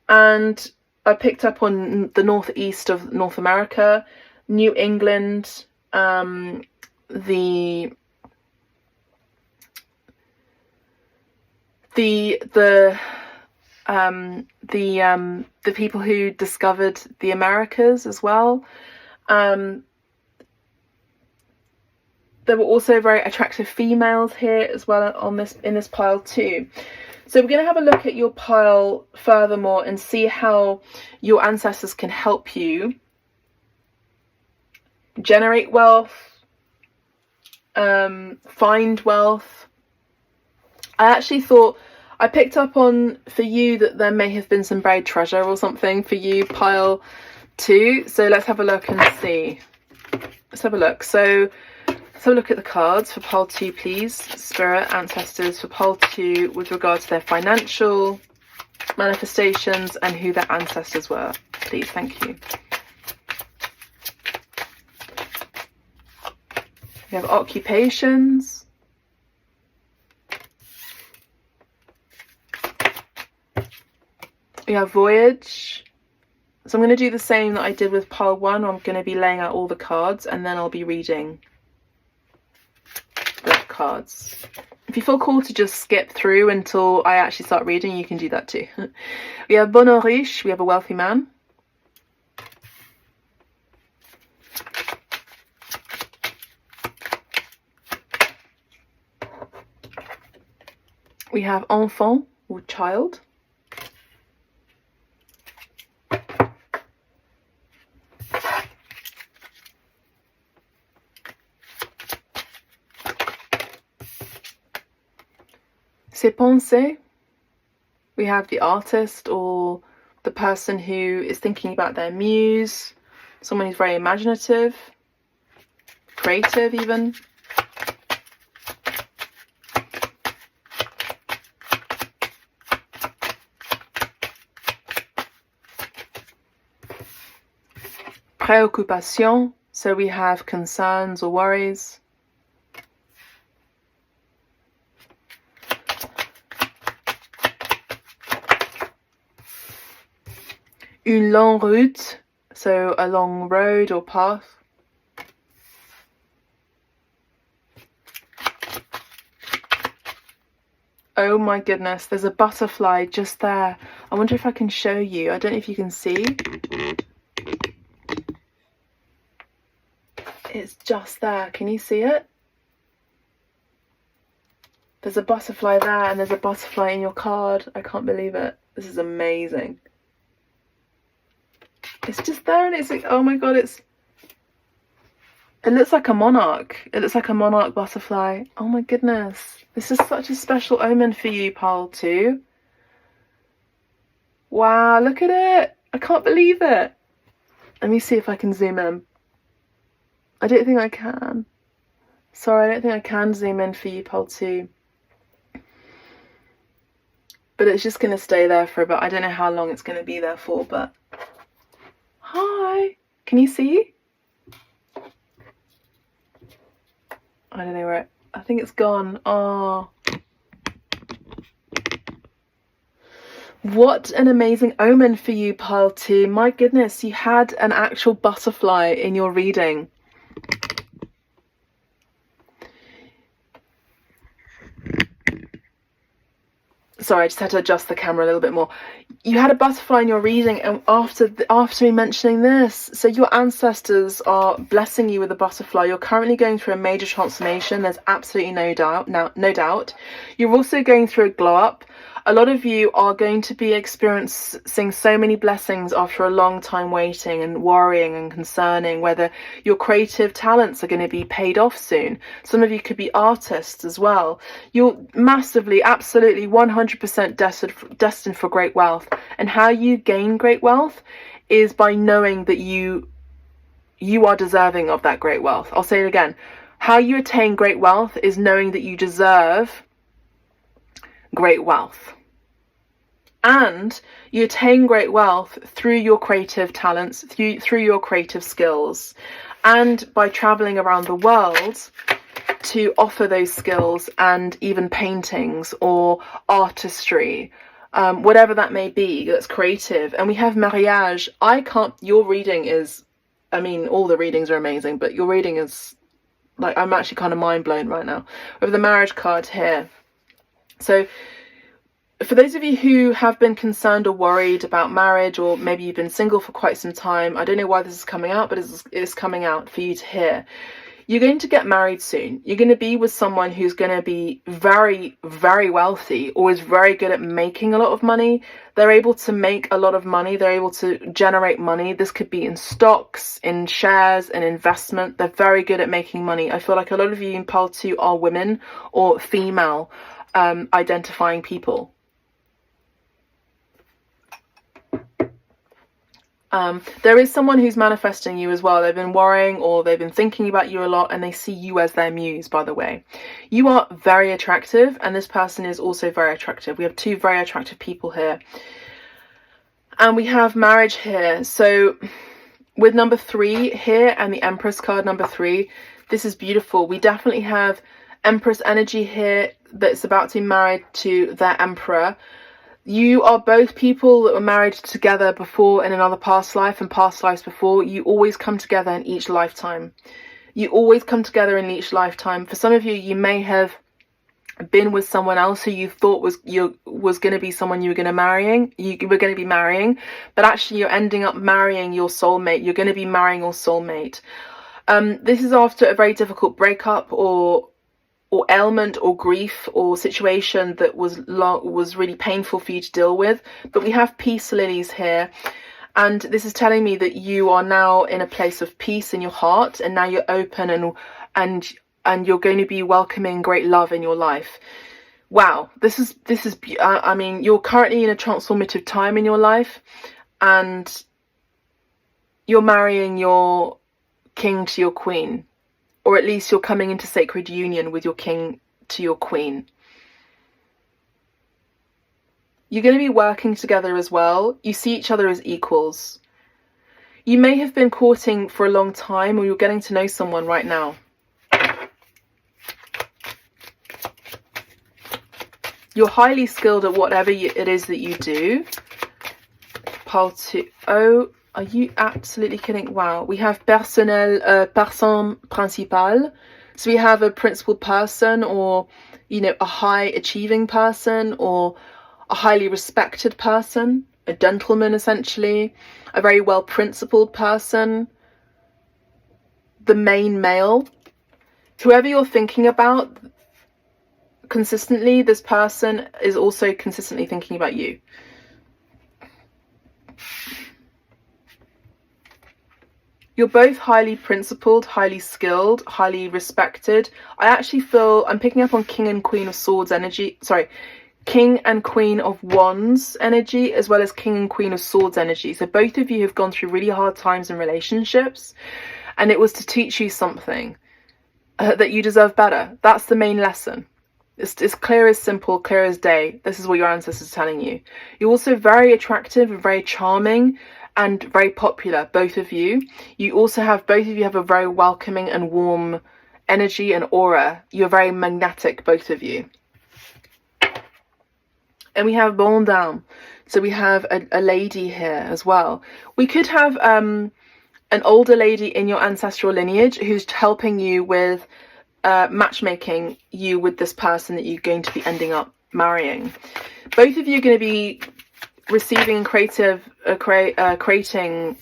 And I picked up on the northeast of North America, New England, the people who discovered the Americas as well. There were also very attractive females here as well in this pile too. So we're going to have a look at your pile furthermore and see how your ancestors can help you generate wealth, find wealth. I actually thought, I picked up on, for you, that there may have been some buried treasure or something for you, pile 2. So let's have a look and see. Let's have a look. So let's have a look at the cards for pile 2, please. Spirit, ancestors for pile 2 with regard to their financial manifestations and who their ancestors were. Please, thank you. We have occupations. We have voyage. So I'm going to do the same that I did with pile 1. I'm going to be laying out all the cards and then I'll be reading the cards. If you feel called to just skip through until I actually start reading, you can do that too. We have bon ou riche. We have a wealthy man. We have enfant or child. Ses pensées. We have the artist or the person who is thinking about their muse, someone who's very imaginative, creative even. Préoccupation, so we have concerns or worries. Une longue route, so a long road or path. Oh my goodness, there's a butterfly just there. I wonder if I can show you. I don't know if you can see. It's just there. Can you see it? There's a butterfly there and there's a butterfly in your card. I can't believe it. This is amazing. It's just there and it's like, oh my god, it looks like a monarch. It looks like a monarch butterfly. Oh my goodness. This is such a special omen for you, pile 2. Wow, look at it. I can't believe it. Let me see if I can zoom in. I don't think I can. Sorry, I don't think I can zoom in for you, pile 2. But it's just going to stay there for a bit. I don't know how long it's going to be there for, but... Hi! Can you see? I don't know where it... I think it's gone. Oh. What an amazing omen for you, pile 2. My goodness, you had an actual butterfly in your reading. Sorry, I just had to adjust the camera a little bit more. You had a butterfly in your reading, and after me mentioning this, so your ancestors are blessing you with a butterfly. You're currently going through a major transformation. There's absolutely no doubt. No doubt. You're also going through a glow up. A lot of you are going to be experiencing so many blessings after a long time waiting and worrying and concerning whether your creative talents are going to be paid off soon. Some of you could be artists as well. You're massively, absolutely 100% destined for great wealth. And how you gain great wealth is by knowing that you are deserving of that great wealth. I'll say it again. How you attain great wealth is knowing that you deserve great wealth. And you attain great wealth through your creative talents, through your creative skills, and by traveling around the world to offer those skills, and even paintings or artistry, whatever that may be, that's creative. And we have mariage. Your reading is, I mean, all the readings are amazing, but your reading is, like, I'm actually kind of mind blown right now. We have the marriage card here. So for those of you who have been concerned or worried about marriage, or maybe you've been single for quite some time, I don't know why this is coming out, but it's coming out for you to hear. You're going to get married soon. You're going to be with someone who's going to be very, very wealthy, or is very good at making a lot of money. They're able to make a lot of money. They're able to generate money. This could be in stocks, in shares, in investment. They're very good at making money. I feel like a lot of you in pile 2 are women or female identifying people. There is someone who's manifesting you as well. They've been worrying, or they've been thinking about you a lot, and they see you as their muse, by the way. You are very attractive, and this person is also very attractive. We have 2 very attractive people here. And we have marriage here. So with number 3 here, and the Empress card, number 3, this is beautiful. We definitely have Empress energy here that's about to be married to their Emperor. You are both people that were married together before in another past life and past lives before. You always come together in each lifetime. You always come together in each lifetime. For some of you, you may have been with someone else who you thought was going to be someone you were going to be marrying, but actually you're ending up marrying your soulmate. You're going to be marrying your soulmate. This is after a very difficult breakup, or ailment, or grief, or situation that was really painful for you to deal with. But we have peace lilies here, and this is telling me that you are now in a place of peace in your heart, and now you're open, and you're going to be welcoming great love in your life. Wow, this is I mean, you're currently in a transformative time in your life, and you're marrying your king to your queen. Or at least you're coming into sacred union with your king to your queen. You're going to be working together as well. You see each other as equals. You may have been courting for a long time, or you're getting to know someone right now. You're highly skilled at whatever it is that you do. Pile 2. Oh, are you absolutely kidding? Wow. We have personne principal. So we have a principal person, or, you know, a high achieving person, or a highly respected person, a gentleman essentially, a very well principled person, the main male. Whoever you're thinking about consistently, this person is also consistently thinking about you. You're both highly principled, highly skilled, highly respected. I actually feel I'm picking up on King and Queen of Swords energy. Sorry, King and Queen of Wands energy, as well as King and Queen of Swords energy. So both of you have gone through really hard times in relationships, and it was to teach you something, that you deserve better. That's the main lesson. It's clear as simple, clear as day. This is what your ancestors are telling you. You're also very attractive and very charming, and very popular, both of you. Both of you have a very welcoming and warm energy and aura. You're very magnetic, both of you. And we have born down. So we have a lady here as well. We could have an older lady in your ancestral lineage who's helping you with matchmaking you with this person that you're going to be ending up marrying. Both of you are going to be receiving and creating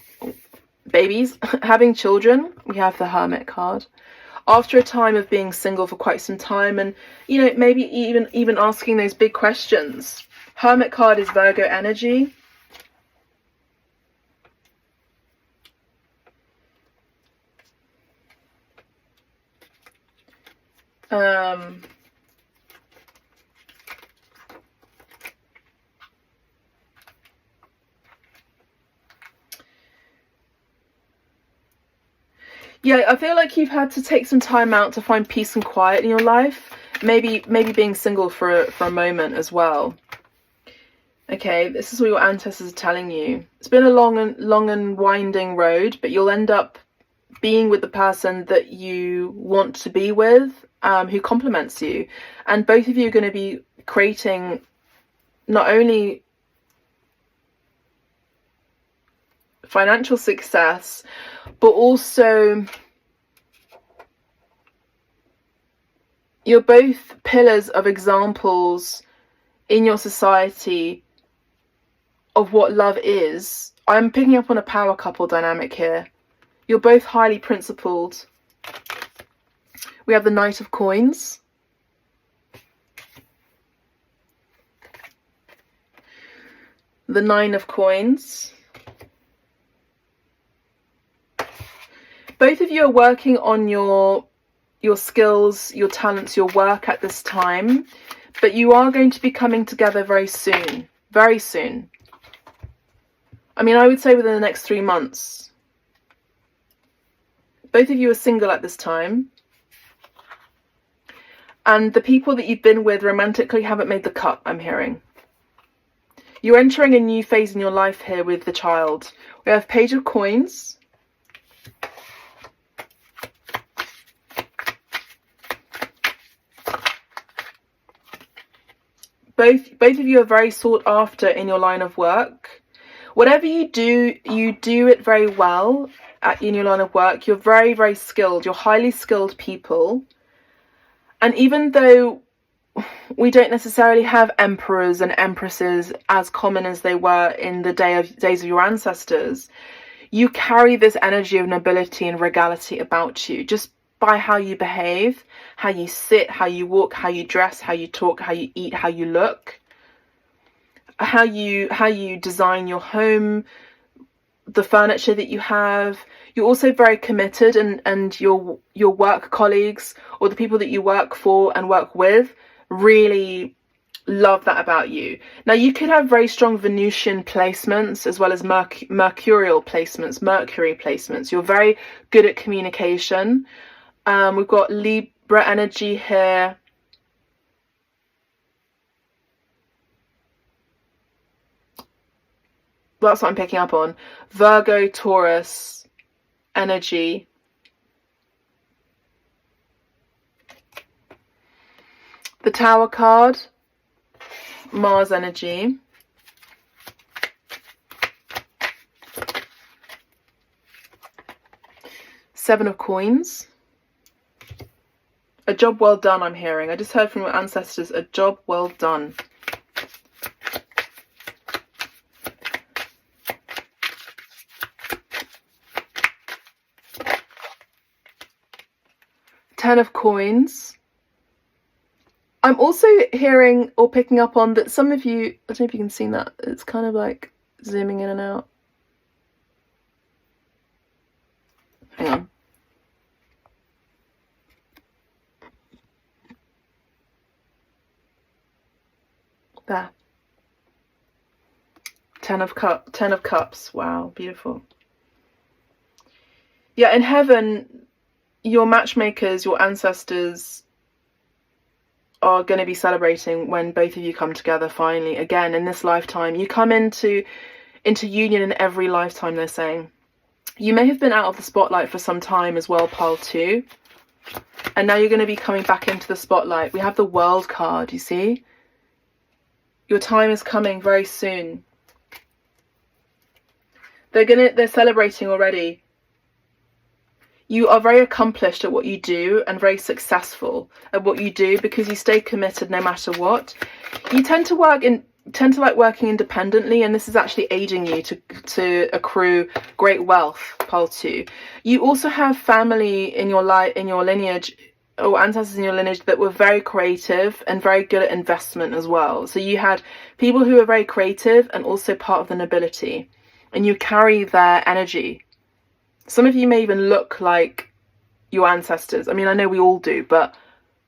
babies, having children. We have the Hermit card. After a time of being single for quite some time, and you know, maybe even asking those big questions. Hermit card is Virgo energy. Yeah, I feel like you've had to take some time out to find peace and quiet in your life. Maybe being single for a moment as well. Okay, this is what your ancestors are telling you. It's been a long and winding road, but you'll end up being with the person that you want to be with, who complements you. And both of you are going to be creating not only financial success, but also you're both pillars of examples in your society of what love is. I'm picking up on a power couple dynamic here. You're both highly principled. We have the Knight of Coins. The Nine of Coins. Both of you are working on your skills, your talents, your work at this time, but you are going to be coming together very soon. Very soon. I mean, I would say within the next 3 months. Both of you are single at this time. And the people that you've been with romantically haven't made the cut, I'm hearing. You're entering a new phase in your life here with the Child. We have Page of Coins. Both of you are very sought after in your line of work. Whatever you do it very well in your line of work. You're very, very skilled. You're highly skilled people. And even though we don't necessarily have emperors and empresses as common as they were in the days of your ancestors, you carry this energy of nobility and regality about you, just by how you behave, how you sit, how you walk, how you dress, how you talk, how you eat, how you look, how you design your home, the furniture that you have. You're also very committed, and your work colleagues or the people that you work for and work with really love that about you. Now, you could have very strong Venusian placements as well as mercurial placements, Mercury placements. You're very good at communication. We've got Libra energy here. That's what I'm picking up on. Virgo, Taurus energy. The Tower card. Mars energy. Seven of Coins. A job well done, I'm hearing. I just heard from your ancestors, a job well done. Ten of Coins. I'm also hearing or picking up on that some of you, I don't know if you can see that, it's kind of like zooming in and out. Hang on. There. Ten of Cups. Wow, beautiful. Yeah, in heaven, your matchmakers, your ancestors are going to be celebrating when both of you come together finally again in this lifetime. You come into union in every lifetime, they're saying. You may have been out of the spotlight for some time as well, pile 2. And now you're going to be coming back into the spotlight. We have the World card, you see? Your time is coming very soon. They're celebrating already. You are very accomplished at what you do and very successful at what you do because you stay committed no matter what. You tend to like working independently, and this is actually aiding you to accrue great wealth, pile 2. You also have family in your lineage, or ancestors in your lineage, that were very creative and very good at investment as well. So you had people who were very creative and also part of the nobility, and you carry their energy. Some of you may even look like your ancestors. I mean, I know we all do, but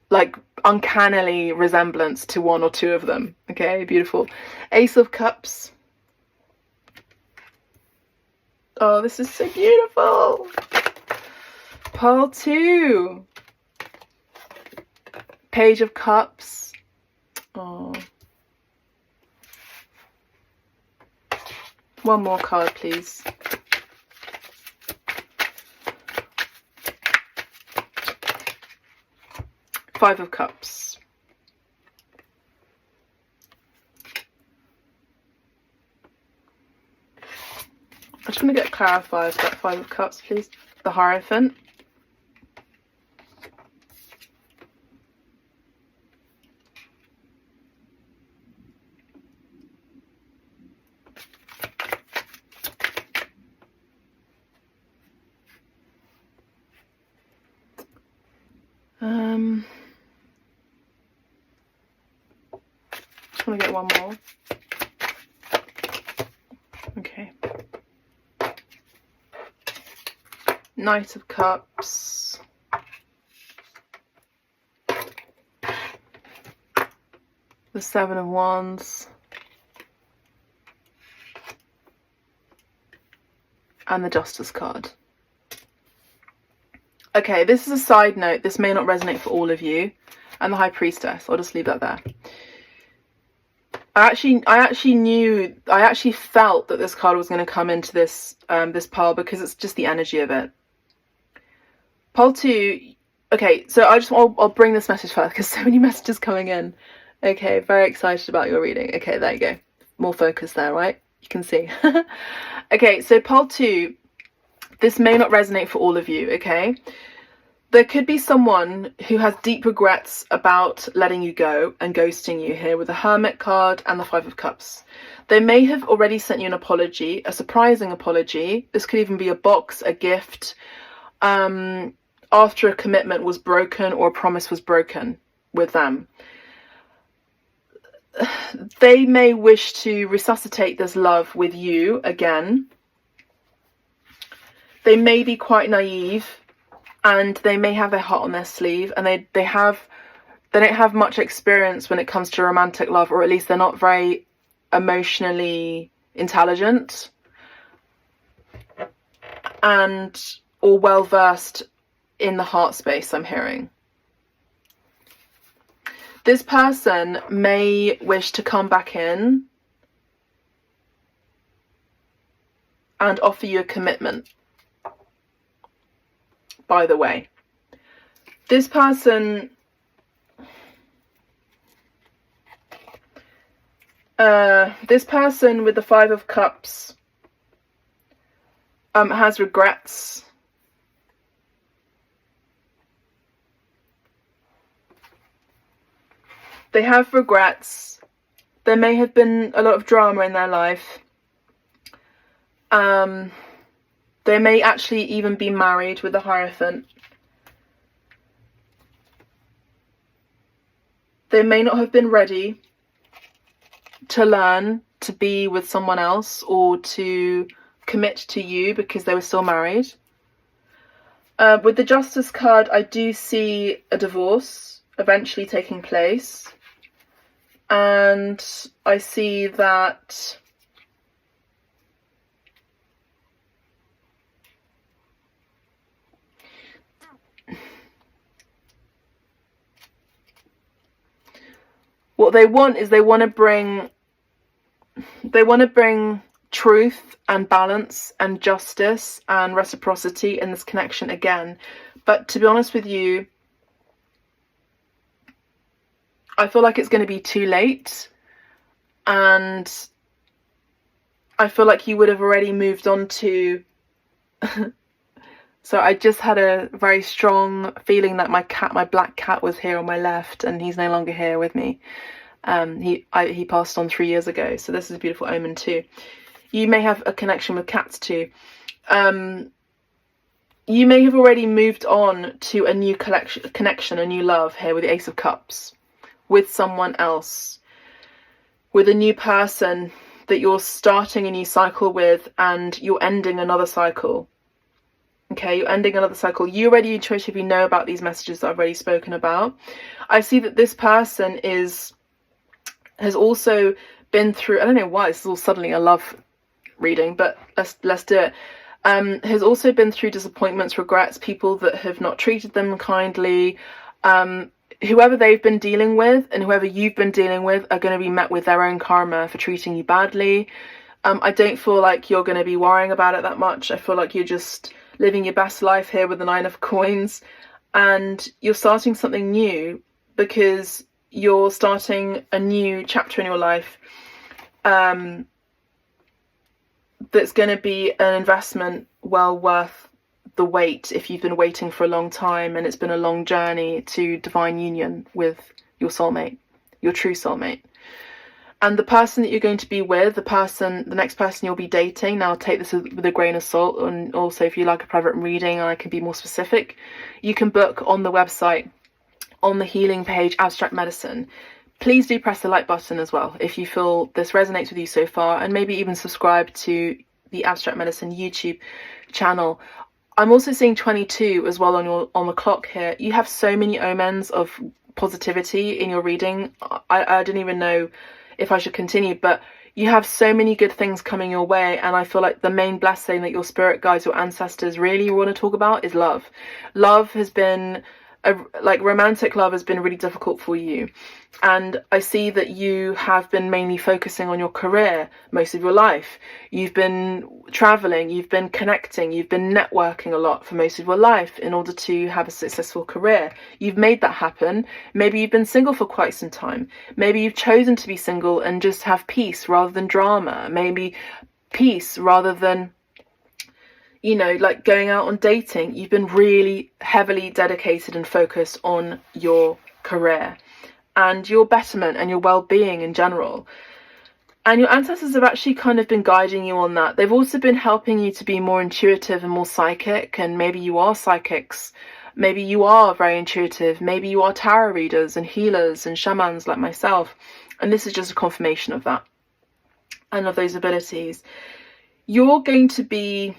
like uncannily resemblance to one or two of them. Okay, beautiful. Ace of Cups. Oh, this is so beautiful. Pile 2. Page of Cups. Oh. One more card, please. Five of Cups. I just want to get clarified that Five of Cups, please. The Hierophant. Just want to get one more. Okay. Knight of Cups. The Seven of Wands. And the Justice card. Okay, this is a side note. This may not resonate for all of you. And the High Priestess. I'll just leave that there. I actually felt that this card was going to come into this this pile because it's just the energy of it. Pile 2. Okay, so I'll bring this message first because so many messages coming in. Okay, very excited about your reading. Okay, there you go. More focus there, right? You can see. Okay, so pile 2. This may not resonate for all of you, okay? There could be someone who has deep regrets about letting you go and ghosting you here with the Hermit card and the Five of Cups. They may have already sent you an apology, a surprising apology. This could even be a box, a gift, after a commitment was broken or a promise was broken with them. They may wish to resuscitate this love with you again. They may be quite naive. And they may have their heart on their sleeve, and they don't have much experience when it comes to romantic love, or at least they're not very emotionally intelligent and or well versed in the heart space, I'm hearing. This person may wish to come back in and offer you a commitment. By the way, this person with the Five of Cups has regrets. They have regrets. There may have been a lot of drama in their life. They may actually even be married with the Hierophant. They may not have been ready to learn to be with someone else or to commit to you because they were still married. With the Justice card, I do see a divorce eventually taking place. And I see that what they want is they want to bring truth and balance and justice and reciprocity in this connection again. But to be honest with you, I feel like it's going to be too late. and I feel like you would have already moved on to so I just had a very strong feeling that my black cat was here on my left, and he's no longer here with me. He passed on 3 years ago, so this is a beautiful omen too. You may have a connection with cats too. You may have already moved on to a new connection, a new love here with the Ace of Cups, with someone else, with a new person that you're starting a new cycle with, and you're ending another cycle. Okay, you're ending another cycle. You already intuitively know about these messages that I've already spoken about. I see that this person has also been through, I don't know why this is all suddenly a love reading, but let's do it. Has also been through disappointments, regrets, people that have not treated them kindly. Whoever they've been dealing with and whoever you've been dealing with are going to be met with their own karma for treating you badly. I don't feel like you're going to be worrying about it that much. I feel like you're just living your best life here with the 9 of Coins, and you're starting something new because you're starting a new chapter in your life. That's going to be an investment well worth the wait if you've been waiting for a long time and it's been a long journey to divine union with your soulmate, your true soulmate. And the person that you're going to be with, the next person you'll be dating, now take this with a grain of salt, and also if you like a private reading and I can be more specific, you can book on the website, on the healing page, Abstract Medicine. Please do press the like button as well if you feel this resonates with you so far, and maybe even subscribe to the Abstract Medicine YouTube channel. I'm also seeing 22 as well on the clock here. You have so many omens of positivity in your reading. I didn't even know if I should continue, but you have so many good things coming your way, and I feel like the main blessing that your spirit guides, your ancestors really want to talk about is love. Love has been romantic love has been really difficult for you, and I see that you have been mainly focusing on your career most of your life. You've been traveling, you've been connecting, you've been networking a lot for most of your life in order to have a successful career. You've made that happen. Maybe you've been single for quite some time. Maybe you've chosen to be single and just have peace rather than drama. Maybe peace rather than, you know, like going out on dating. You've been really heavily dedicated and focused on your career and your betterment and your well-being in general. And your ancestors have actually kind of been guiding you on that. They've also been helping you to be more intuitive and more psychic, and maybe you are psychics. Maybe you are very intuitive. Maybe you are tarot readers and healers and shamans like myself. And this is just a confirmation of that and of those abilities. You're going to be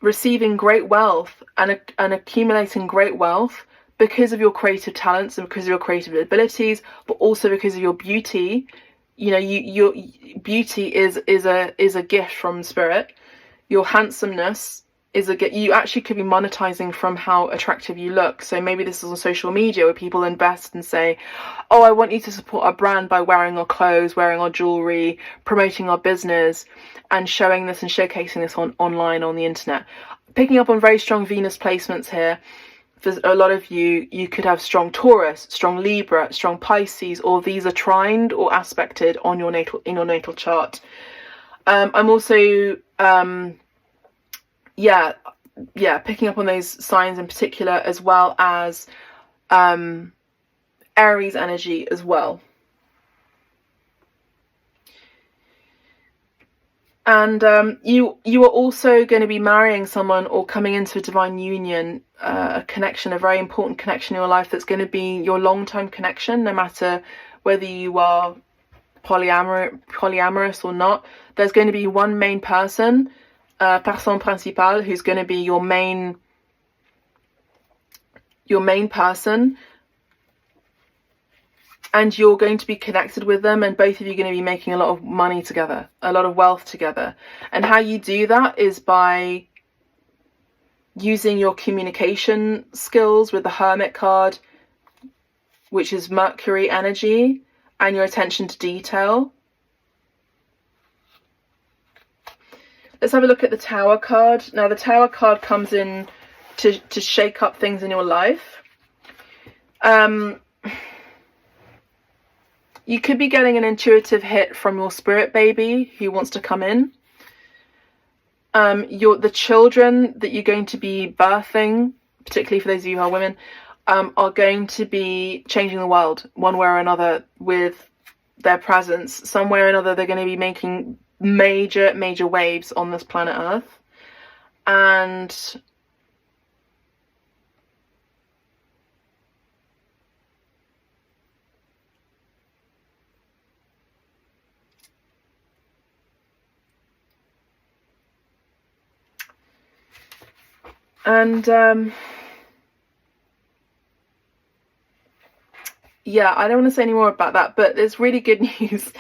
receiving great wealth and accumulating great wealth because of your creative talents and because of your creative abilities, but also because of your beauty. You know, your beauty is a gift from spirit. Your handsomeness is a gift. You actually could be monetizing from how attractive you look. So maybe this is on social media where people invest and say, oh, I want you to support our brand by wearing our clothes, wearing our jewelry, promoting our business, and showing this and showcasing this online on the internet. Picking up on very strong Venus placements here. For a lot of you, you could have strong Taurus, strong Libra, strong Pisces, or these are trined or aspected on your natal chart. I'm also picking up on those signs in particular, as well as Aries energy as well. And you are also going to be marrying someone or coming into a divine union, a connection, a very important connection in your life that's going to be your long-term connection, no matter whether you are polyamorous or not. There's going to be one main person, personne principale, who's going to be your main person, and you're going to be connected with them, and both of you are going to be making a lot of money together, a lot of wealth together. And how you do that is by using your communication skills with the Hermit card, which is Mercury energy, and your attention to detail. Let's have a look at the Tower card. Now, the Tower card comes in to shake up things in your life. You could be getting an intuitive hit from your spirit baby who wants to come in. The children that you're going to be birthing, particularly for those of you who are women, are going to be changing the world one way or another with their presence. Some way or another, they're going to be making major waves on this planet Earth. And yeah, I don't want to say any more about that, but it's really good news.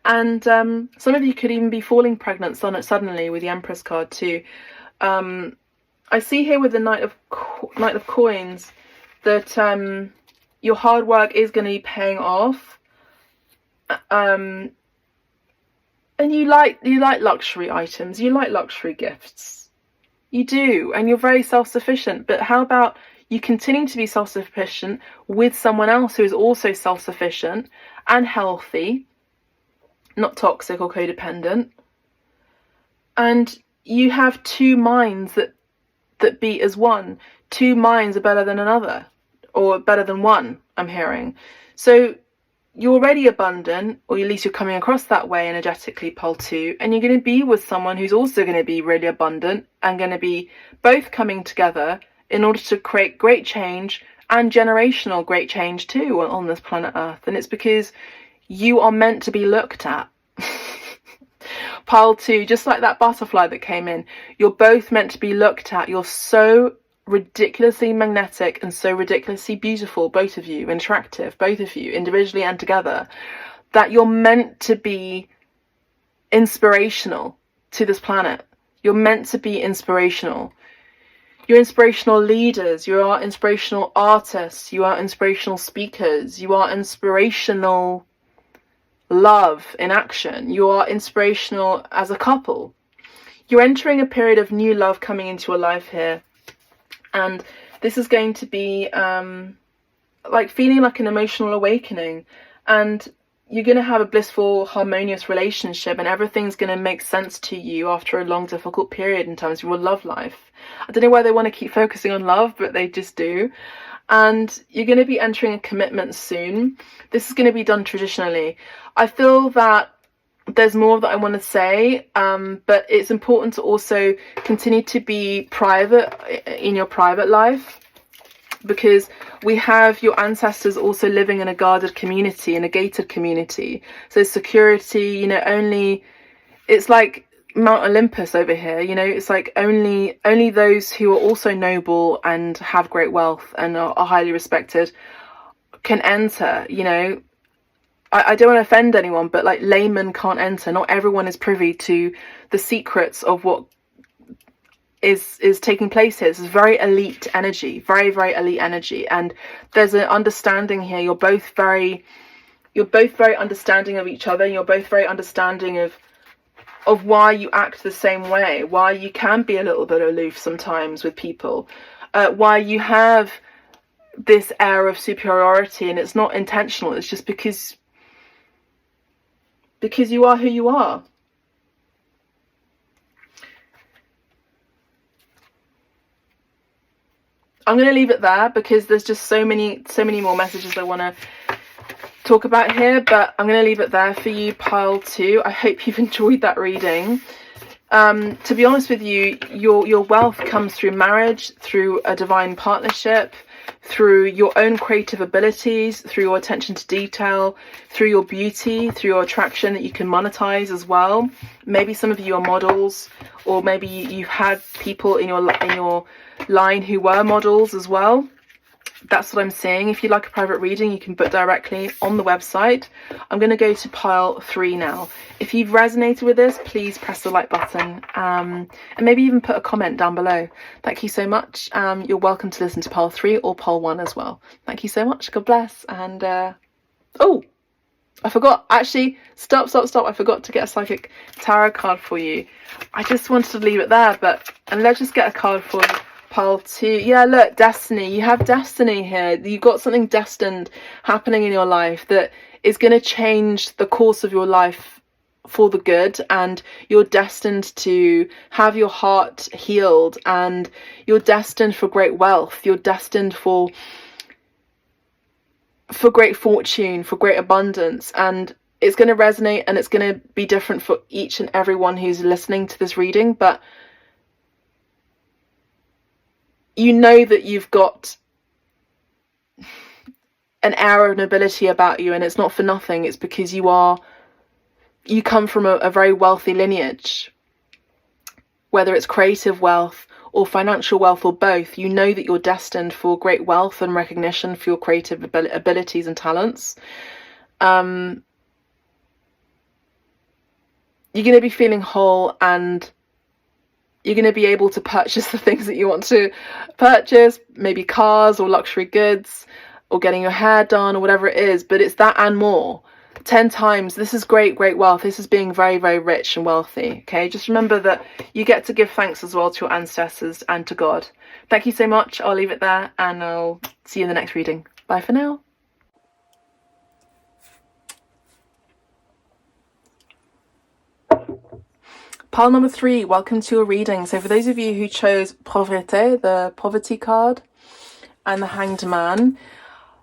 And some of you could even be falling pregnant suddenly with the Empress card too. I see here with the Knight of Coins that your hard work is going to be paying off. And you like luxury items, you like luxury gifts. You do, and you're very self-sufficient. But how about you continue to be self-sufficient with someone else who is also self-sufficient and healthy, not toxic or codependent, and you have two minds that beat as one. Two minds are better than another, or better than one, I'm hearing. So you're already abundant, or at least you're coming across that way energetically, pole 2, and you're going to be with someone who's also going to be really abundant and going to be both coming together in order to create great change and generational great change too on this planet Earth. And it's because you are meant to be looked at. Pile 2, just like that butterfly that came in, you're both meant to be looked at. You're so ridiculously magnetic and so ridiculously beautiful, both of you, attractive, both of you, individually and together, that you're meant to be inspirational to this planet. You're meant to be inspirational. You're inspirational leaders, you are inspirational artists, you are inspirational speakers, you are inspirational love in action, you are inspirational as a couple. You're entering a period of new love coming into your life here. And this is going to be like feeling like an emotional awakening. And you're going to have a blissful, harmonious relationship, and everything's going to make sense to you after a long, difficult period in terms of your love life. I don't know why they want to keep focusing on love, but they just do. And you're going to be entering a commitment soon. This is going to be done traditionally. I feel that there's more that I want to say, but it's important to also continue to be private in your private life, because we have your ancestors also living in a guarded community, in a gated community. So security, you know, it's like Mount Olympus over here, you know, it's like only those who are also noble and have great wealth and are highly respected can enter, you know. I don't want to offend anyone, but like laymen can't enter. Not everyone is privy to the secrets of what is taking place here. This is very elite energy, very elite energy, and there's an understanding here. You're both very understanding of each other. You're both very understanding of why you act the same way, why you can be a little bit aloof sometimes with people, why you have this air of superiority, and it's not intentional. It's just because you are who you are. I'm going to leave it there because there's just so many more messages I want to talk about here, but I'm going to leave it there for you, pile 2. I hope you've enjoyed that reading. To be honest with you, your wealth comes through marriage, through a divine partnership, through your own creative abilities, through your attention to detail, through your beauty, through your attraction that you can monetize as well. Maybe some of you are models, or maybe you've had people in your line who were models as well. That's what I'm saying. If you'd like a private reading, you can book directly on the website. I'm going to go to pile 3 now. If you've resonated with this, please press the like button, and maybe even put a comment down below. Thank you so much. You're welcome to listen to pile 3 or pile 1 as well. Thank you so much. God bless. And oh, I forgot. Actually, stop. I forgot to get a psychic tarot card for you. I just wanted to leave it there, and let's just get a card for Pile 2. Yeah, look, destiny. You have destiny here. You've got something destined happening in your life that is going to change the course of your life for the good, and you're destined to have your heart healed, and you're destined for great wealth. You're destined for great fortune, for great abundance, and it's going to resonate, and it's going to be different for each and everyone who's listening to this reading. But you know that you've got an air of nobility about you, and it's not for nothing. It's because you come from a very wealthy lineage, whether it's creative wealth or financial wealth or both. You know that you're destined for great wealth and recognition for your creative abilities and talents. You're going to be feeling whole, and you're going to be able to purchase the things that you want to purchase, maybe cars or luxury goods or getting your hair done or whatever it is. But it's that and more. 10 times. This is great wealth. This is being very, very rich and wealthy. Okay, just remember that you get to give thanks as well to your ancestors and to God. Thank you so much. I'll leave it there, and I'll see you in the next reading. Bye for now. Pile number 3, welcome to your reading. So for those of you who chose Pauvreté, the poverty card, and the Hanged Man,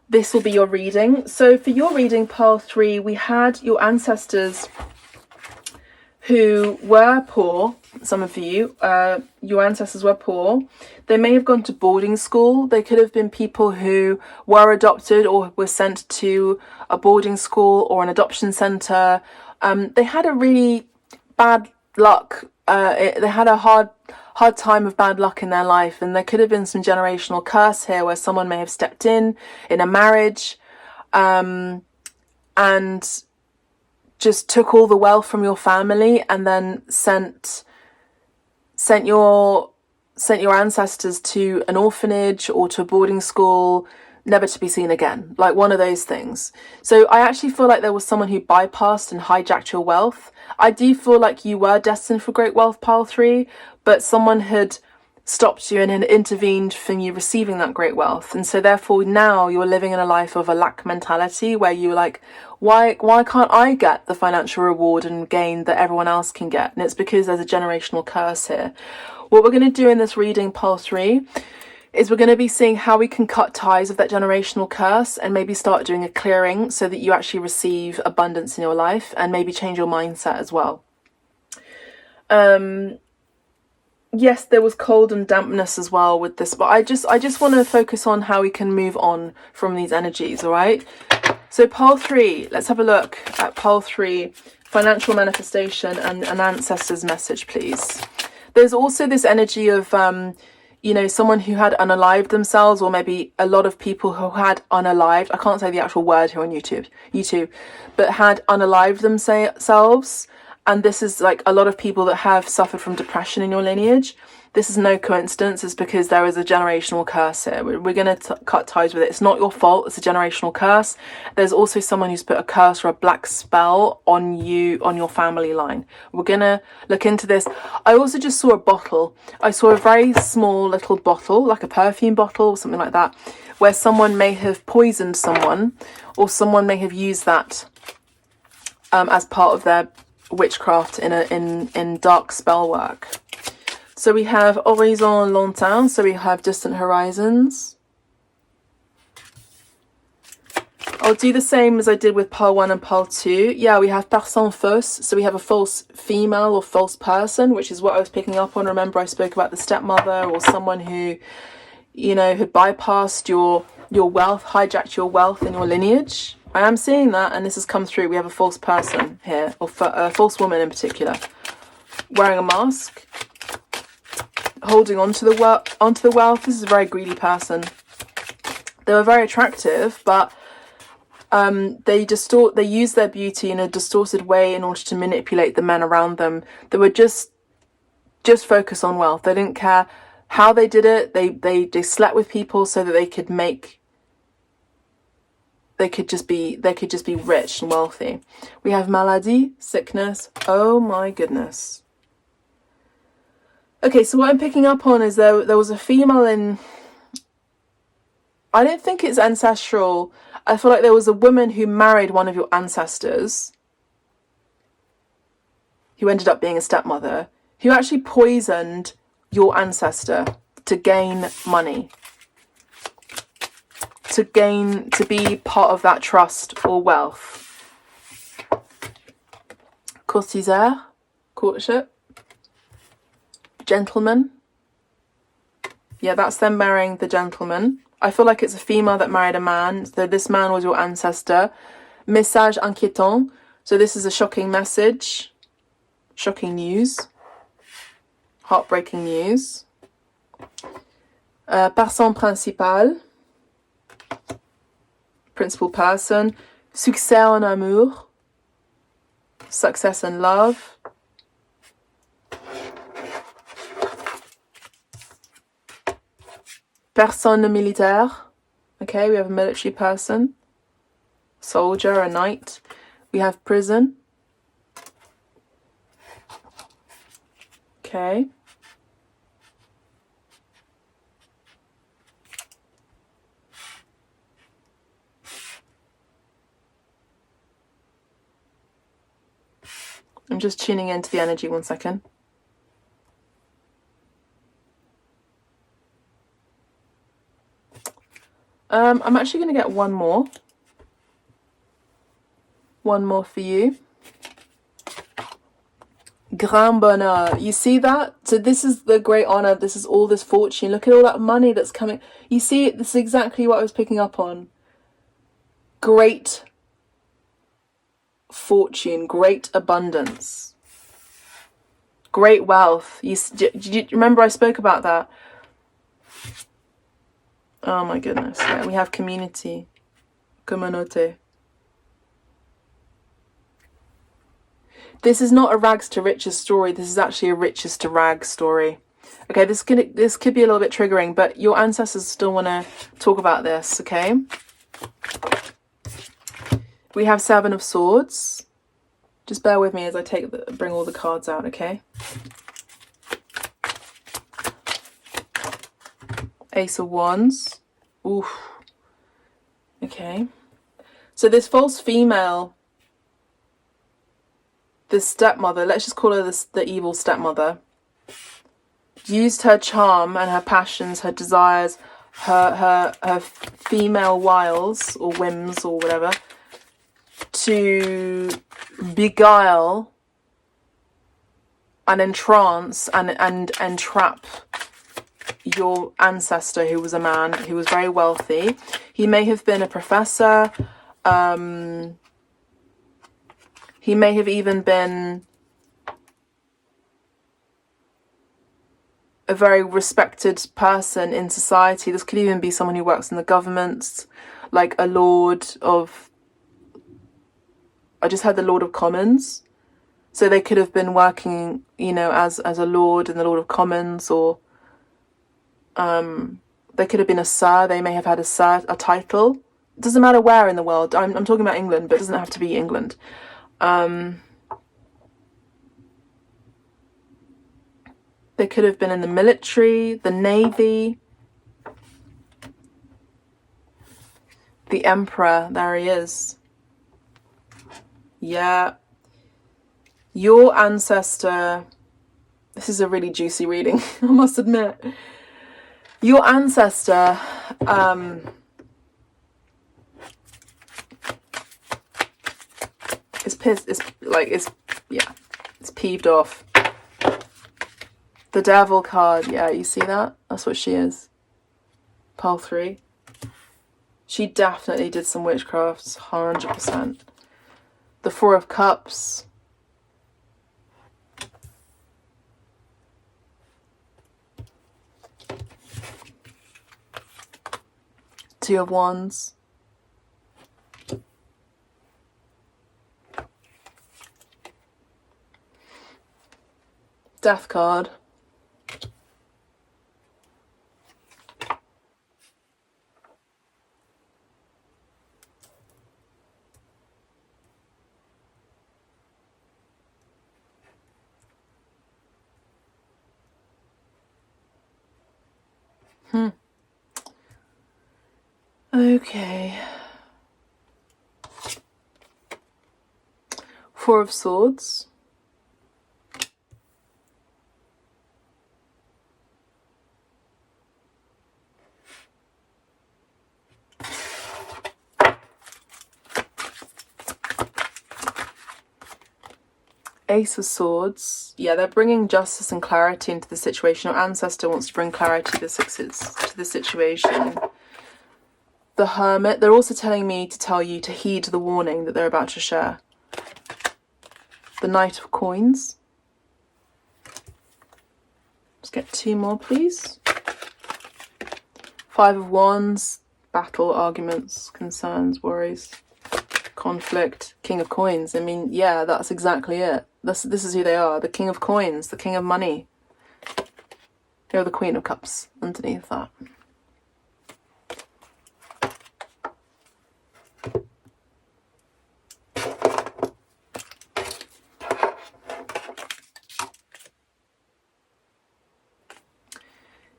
this will be your reading. So for your reading, pile 3, we had your ancestors who were poor. Some of you, your ancestors were poor. They may have gone to boarding school. They could have been people who were adopted or were sent to a boarding school or an adoption centre. They had a really bad luck. They had a hard time of bad luck in their life, and there could have been some generational curse here where someone may have stepped in a marriage and just took all the wealth from your family and then sent your ancestors to an orphanage or to a boarding school, never to be seen again, like one of those things. So I actually feel like there was someone who bypassed and hijacked your wealth. I do feel like you were destined for great wealth, pile 3, but someone had stopped you and had intervened from you receiving that great wealth. And so therefore now you're living in a life of a lack mentality where you're like, why can't I get the financial reward and gain that everyone else can get? And it's because there's a generational curse here. What we're going to do in this reading, pile 3, is we're going to be seeing how we can cut ties of that generational curse and maybe start doing a clearing so that you actually receive abundance in your life, and maybe change your mindset as well. Yes, there was cold and dampness as well with this, but I just want to focus on how we can move on from these energies, all right? So pile 3, let's have a look at pile 3, financial manifestation and an ancestor's message, please. There's also this energy of someone who had unalived themselves, or maybe a lot of people who had unalived, I can't say the actual word here on YouTube, but had unalived themselves. And this is like a lot of people that have suffered from depression in your lineage. This is no coincidence. It's because there is a generational curse here. We're going to cut ties with it. It's not your fault. It's a generational curse. There's also someone who's put a curse or a black spell on you, on your family line. We're going to look into this. I also just saw a bottle. I saw a very small little bottle, like a perfume bottle or something like that, where someone may have poisoned someone, or someone may have used that as part of their witchcraft in dark spell work. So we have horizon lointain, so we have distant horizons. I'll do the same as I did with pile 1 and pile 2. Yeah, we have personne fausse, so we have a false female or false person, which is what I was picking up on. Remember, I spoke about the stepmother, or someone who, had bypassed your wealth, hijacked your wealth in your lineage. I am seeing that, and this has come through. We have a false person here, or a false woman in particular, wearing a mask, holding onto the wealth. This is a very greedy person. They were very attractive, but they use their beauty in a distorted way in order to manipulate the men around them. They were just focused on wealth. They didn't care how they did it. They slept with people so that they could just be rich and wealthy. We have maladie, sickness. Oh my goodness. Okay, so what I'm picking up on is there was a female in... I don't think it's ancestral. I feel like there was a woman who married one of your ancestors, who ended up being a stepmother, who actually poisoned your ancestor to gain money, to be part of that trust or wealth. Courtisaire, courtship, gentleman. Yeah, that's them marrying the gentleman. I feel like it's a female that married a man. So this man was your ancestor. Message inquiétant. So this is a shocking message. Shocking news. Heartbreaking news. Personne principale. Principal person. Succès en amour. Success in love. Personne militaire. Okay, we have a military person. Soldier, a knight. We have prison. Okay. I'm just tuning into the energy, 1 second. I'm actually going to get one more. One more for you. Grand bonheur. You see that? So this is the great honor. This is all this fortune. Look at all that money that's coming. You see, this is exactly what I was picking up on. Great fortune, great abundance, great wealth. Do you remember I spoke about that? Oh my goodness. Yeah, we have community. Communauté. This is not a rags to riches story. This is actually a riches to rags story. Okay, this could be a little bit triggering, but your ancestors still want to talk about this, okay? We have Seven of Swords. Just bear with me as I bring all the cards out, okay? Ace of Wands. Oof. Okay. So this false female, this stepmother, let's just call her the evil stepmother, used her charm and her passions, her desires, her female wiles or whims or whatever, to beguile and entrance and entrap your ancestor, who was a man who was very wealthy. He may have been a professor. He may have even been a very respected person in society. This could even be someone who works in the government, like a lord of... I just had the Lord of Commons. So they could have been working, you know, as a lord in the Lord of Commons, or they could have been a sir. They may have had a title. It doesn't matter where in the world. I'm talking about England, but it doesn't have to be England. They could have been in the military, the navy. The Emperor, there he is. Yeah. Your ancestor... This is a really juicy reading, I must admit. Your ancestor... is pissed. It's peeved off. The Devil card, yeah, you see that? That's what she is. Pile 3. She definitely did some witchcrafts, 100%. The Four of Cups. Two of Wands. Death card. Okay. Four of Swords. Ace of Swords. Yeah, they're bringing justice and clarity into the situation. Your ancestor wants to bring clarity to the situation. The Hermit. They're also telling me to tell you to heed the warning that they're about to share. The Knight of Coins. Let's get two more, please. Five of Wands. Battle, arguments, concerns, worries, conflict. King of Coins. I mean, yeah, that's exactly it. This is who they are. The King of Coins, the King of Money. You're the Queen of Cups underneath that.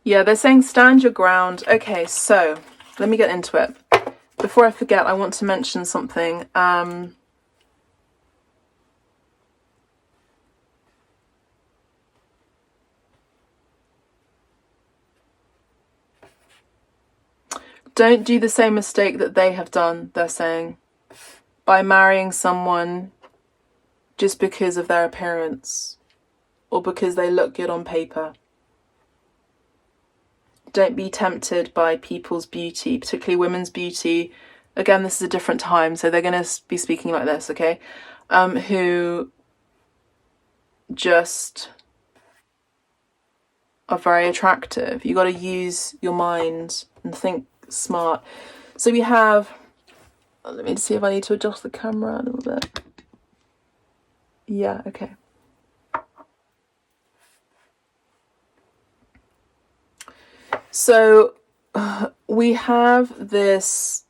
Yeah, they're saying stand your ground. Okay, so let me get into it. Before I forget, I want to mention something. Don't do the same mistake that they have done, they're saying, by marrying someone just because of their appearance or because they look good on paper. Don't be tempted by people's beauty, particularly women's beauty. Again, this is a different time, so they're going to be speaking like this, okay? Who just are very attractive. You got to use your mind and think smart. So we have, let me see if I need to adjust the camera a little bit. Yeah, okay. So we have this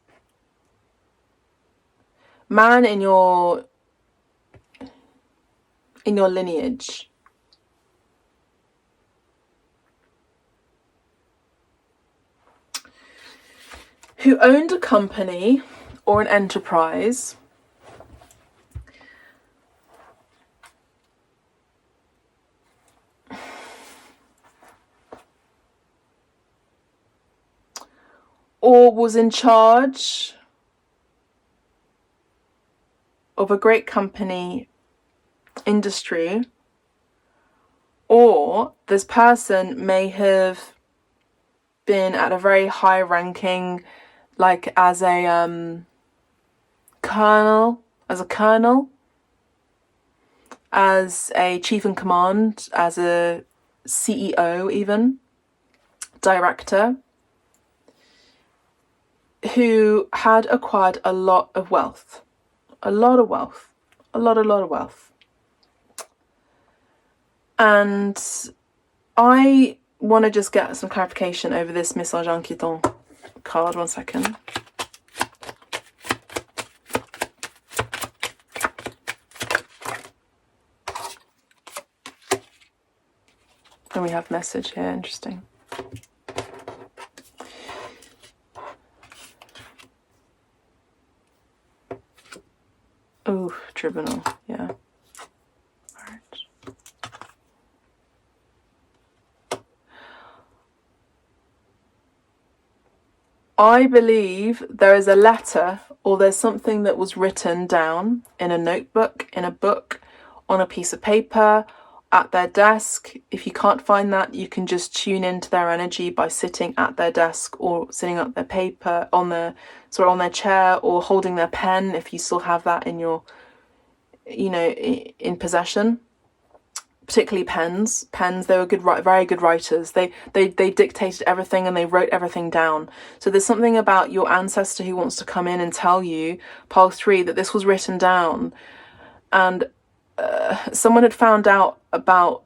man in your lineage who owned a company or an enterprise or was in charge of a great company, industry, or this person may have been at a very high ranking, like as a colonel, as a chief in command, as a CEO even, director, who had acquired a lot of wealth. A lot of wealth. And I want to just get some clarification over this Message Inquiétant card. 1 second. And we have message here, interesting. Oh, tribunal, yeah. All right. I believe there is a letter or there's something that was written down in a notebook, in a book, on a piece of paper, at their desk. If you can't find that, you can just tune into their energy by sitting at their desk or sitting at their paper on their chair, or holding their pen if you still have that in your, in possession. Particularly pens. They were very good writers. They dictated everything and they wrote everything down. So there's something about your ancestor who wants to come in and tell you, pile 3, that this was written down, and someone had found out about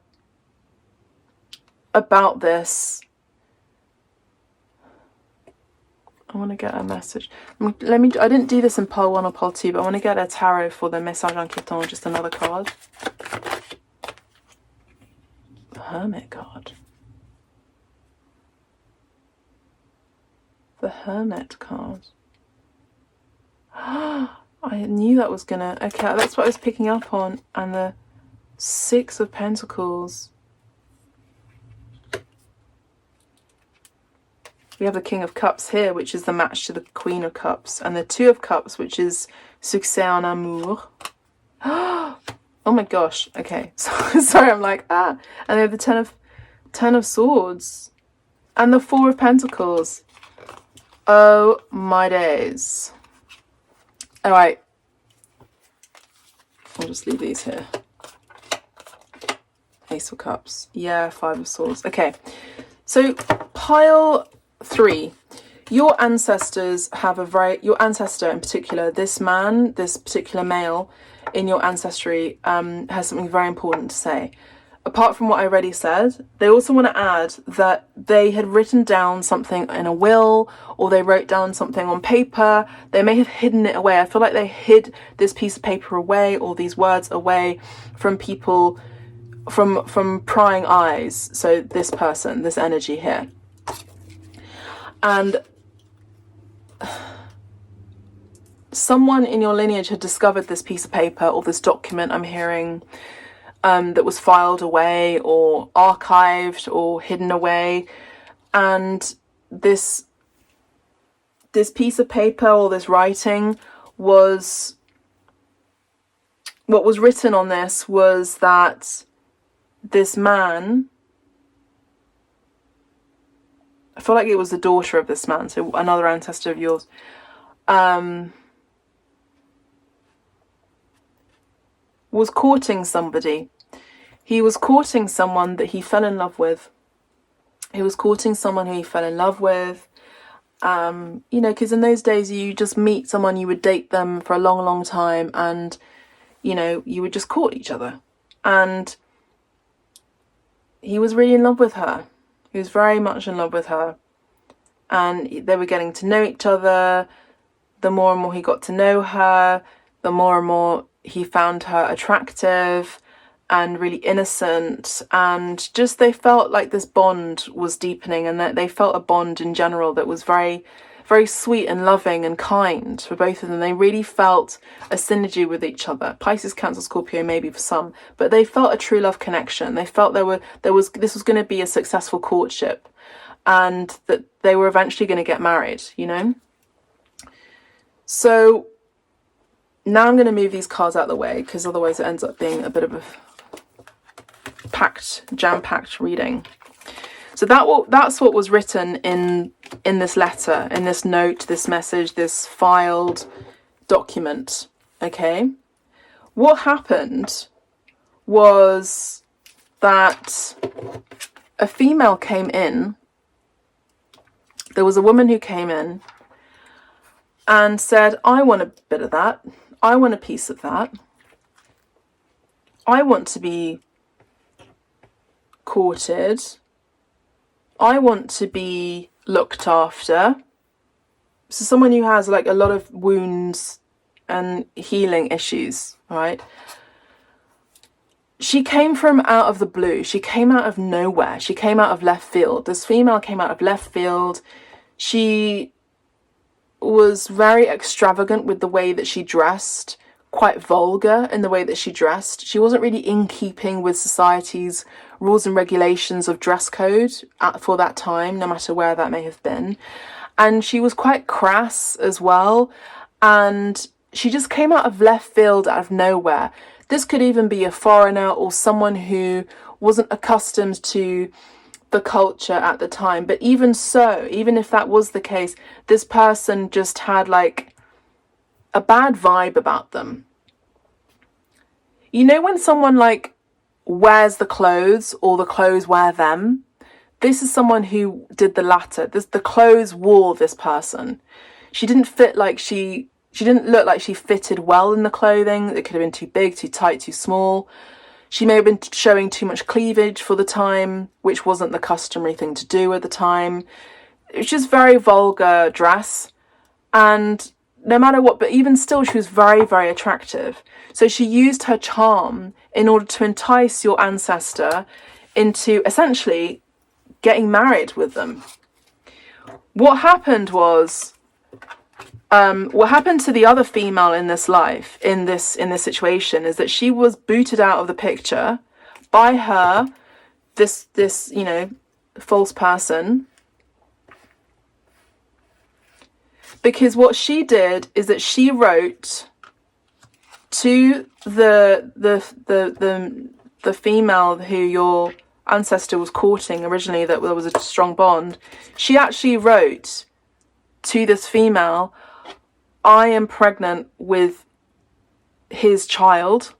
this. I want to get a message. I didn't do this in pile 1 or pile 2, but I want to get a tarot for the Message Inquiétant, just another card. The Hermit card. The Hermit card. I knew that was gonna... Okay, that's what I was picking up on. And the Six of Pentacles. We have the King of Cups here, which is the match to the Queen of Cups. And the Two of Cups, which is Succès en amour. Oh my gosh. Okay. Sorry, I'm like, ah. And they have the Ten of Swords. And the Four of Pentacles. Oh my days. All right. I'll just leave these here. Ace of Cups. Yeah, Five of Swords. Okay. So pile 3. Your ancestors have your ancestor in particular, this man, this particular male in your ancestry has something very important to say. Apart from what I already said, they also want to add that they had written down something in a will, or they wrote down something on paper. They may have hidden it away. I feel like they hid this piece of paper away, or these words away from people, from prying eyes. So this person, this energy here. And someone in your lineage had discovered this piece of paper or this document, I'm hearing, that was filed away or archived or hidden away. And this piece of paper or this writing was... What was written on this was that this man... I feel like it was the daughter of this man, so another ancestor of yours, was courting somebody. He was courting someone that he fell in love with. He was courting someone who he fell in love with. You know, because in those days you just meet someone, you would date them for a long, long time, and, you know, you would just court each other. And he was really in love with her. He was very much in love with her. And they were getting to know each other. The more and more he got to know her, the more and more he found her attractive and really innocent, and just they felt like this bond was deepening, and that they felt a bond in general that was very, very sweet and loving and kind for both of them. They really felt a synergy with each other. Pisces, Cancer, Scorpio maybe for some, but they felt a true love connection. They felt this was going to be a successful courtship, and that they were eventually going to get married, you know. So now I'm going to move these cards out of the way, because otherwise it ends up being a bit of a jam-packed reading. So that's what was written in this letter, in this note, this message, this filed document. Okay. What happened was that a female came in. There was a woman who came in and said, I want a bit of that. I want a piece of that. I want to be courted. I want to be looked after. So someone who has like a lot of wounds and healing issues, right? She came from out of the blue. She came out of nowhere. She came out of left field. This female came out of left field. She was very extravagant with the way that she dressed, quite vulgar in the way that she dressed. She wasn't really in keeping with society's rules and regulations of dress code for that time, no matter where that may have been. And she was quite crass as well. And she just came out of left field, out of nowhere. This could even be a foreigner or someone who wasn't accustomed to the culture at the time. But even so, even if that was the case, this person just had like a bad vibe about them. You know, when someone like wears the clothes or the clothes wear them, this is someone who did the latter. The clothes wore this person. She didn't fit like she didn't look like she fitted well in the clothing. It could have been too big, too tight, too small. She may have been showing too much cleavage for the time, which wasn't the customary thing to do at the time. It was just very vulgar dress. And no matter what, but even still, she was very, very attractive. So she used her charm in order to entice your ancestor into essentially getting married with them. what happened was, what happened to the other female in this life, in this situation, is that she was booted out of the picture by her, this you know, false person, because what she did is that she wrote to the female who your ancestor was courting originally, that there was a strong bond. She actually wrote to this female, I am pregnant with his child.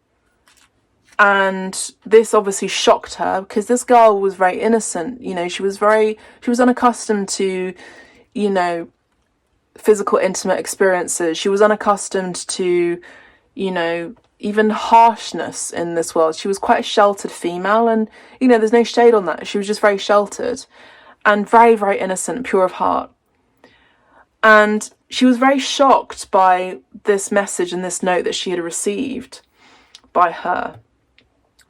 And this obviously shocked her, because this girl was very innocent. You know, she was unaccustomed to, you know, physical intimate experiences. She was unaccustomed to, you know, even harshness in this world. She was quite a sheltered female, and, you know, there's no shade on that. She was just very sheltered and very, very innocent, pure of heart. And she was very shocked by this message and this note that she had received by her.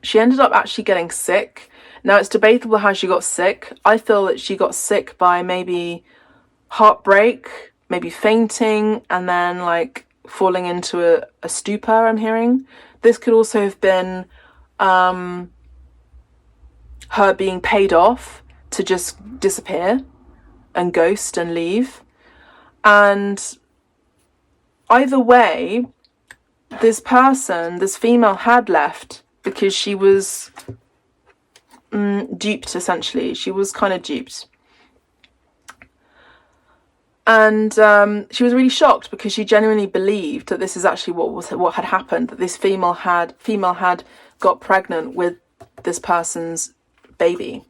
She ended up actually getting sick. Now, it's debatable how she got sick. I feel that she got sick by maybe heartbreak, maybe fainting, and then like falling into a stupor, I'm hearing. This could also have been her being paid off to just disappear and ghost and leave. And either way, this person, this female, had left because she was duped, essentially. She was kind of duped. And she was really shocked, because she genuinely believed that this is actually what had happened, that this female had got pregnant with this person's baby.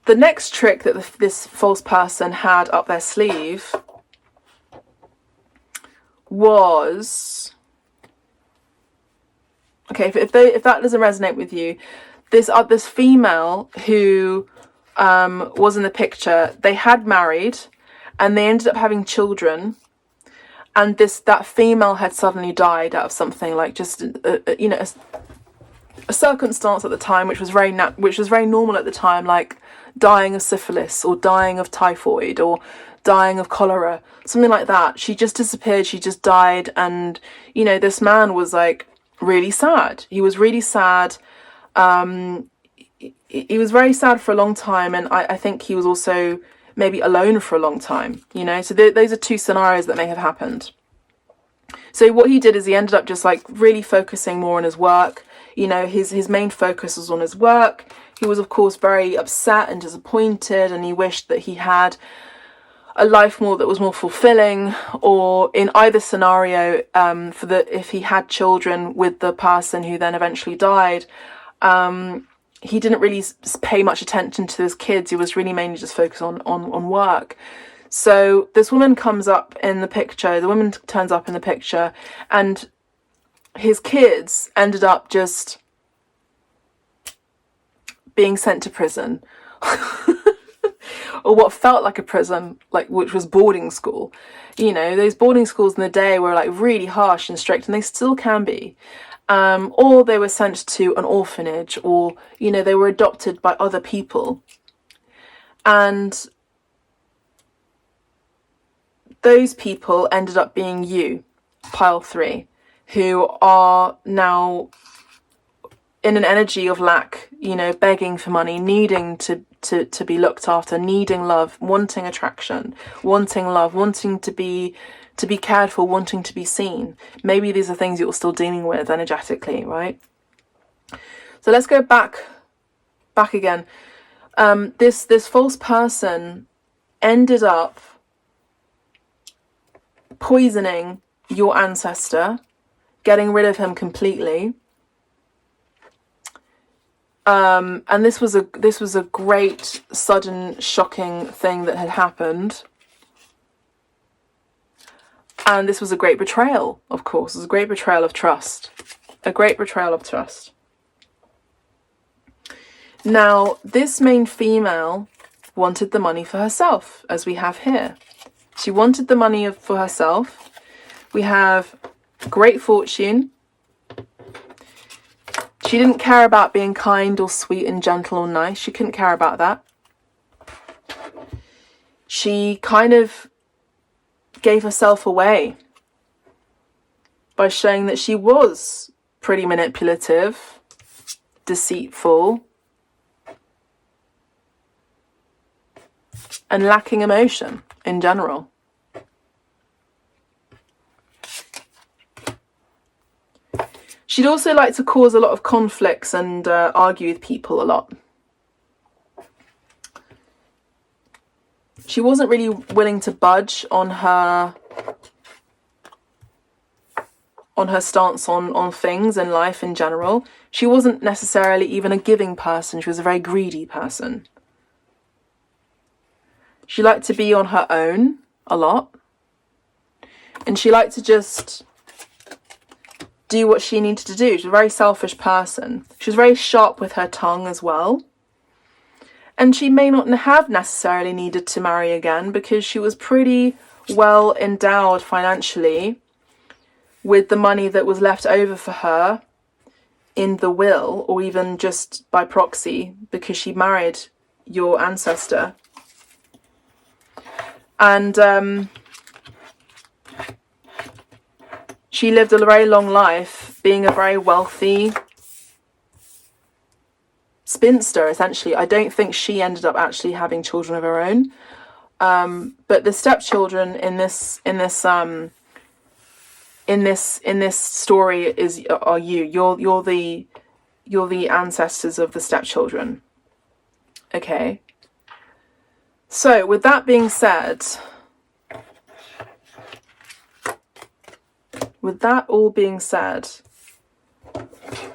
The next trick that this false person had up their sleeve was, okay, if that doesn't resonate with you, this female who was in the picture, they had married and they ended up having children, and that female had suddenly died out of something like just you know, a circumstance at the time which was very normal at the time, like dying of syphilis or dying of typhoid or dying of cholera, something like that. She just disappeared, she just died. And, you know, this man was like really sad. He was really sad. He was very sad for a long time, and I think he was also maybe alone for a long time, you know. So those are two scenarios that may have happened. So what he did is he ended up just like really focusing more on his work. You know, his main focus was on his work. He was, of course, very upset and disappointed, and he wished that he had a life that was more fulfilling, or in either scenario, if he had children with the person who then eventually died, he didn't really pay much attention to his kids. He was really mainly just focused on work. So this woman comes up in the picture, the woman turns up in the picture, and his kids ended up just being sent to prison. Or what felt like a prison, like, which was boarding school. You know, those boarding schools in the day were like really harsh and strict, and they still can be. Or they were sent to an orphanage, or, you know, they were adopted by other people. And those people ended up being you, pile 3, who are now in an energy of lack, you know, begging for money, needing to be looked after, needing love, wanting attraction, wanting love, wanting to be cared for, wanting to be seen. Maybe these are things you're still dealing with energetically, right? So let's go back again. This false person ended up poisoning your ancestor, getting rid of him completely. And this was a great, sudden, shocking thing that had happened. And this was a great betrayal, of course. It was a great betrayal of trust. A great betrayal of trust. Now, this main female wanted the money for herself, as we have here. She wanted the money for herself. We have great fortune. She didn't care about being kind or sweet and gentle or nice. She couldn't care about that. she kind of gave herself away by showing that she was pretty manipulative, deceitful, and lacking emotion in general. She'd also like to cause a lot of conflicts and argue with people a lot. She wasn't really willing to budge on her stance on things and life in general. She wasn't necessarily even a giving person. She was a very greedy person. She liked to be on her own a lot. And she liked to just do what she needed to do. She was a very selfish person. She was very sharp with her tongue as well. And she may not have necessarily needed to marry again because she was pretty well endowed financially with the money that was left over for her in the will, or even just by proxy because she married your ancestor. And she lived a very long life being a very wealthy spinster, essentially. I don't think she ended up actually having children of her own. But the stepchildren in this story are you. You're the ancestors of the stepchildren. Okay. So with that being said, with that all being said,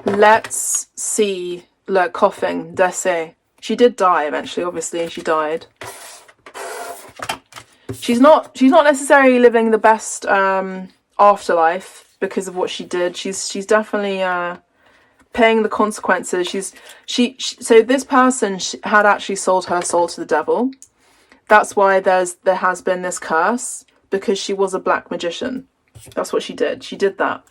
let's see. Look, coughing, décès. She did die eventually, obviously, she died. She's not necessarily living the best afterlife because of what she did. She's definitely paying the consequences. So this person had actually sold her soul to the devil. That's why there has been this curse, because she was a black magician. That's what she did. She did that,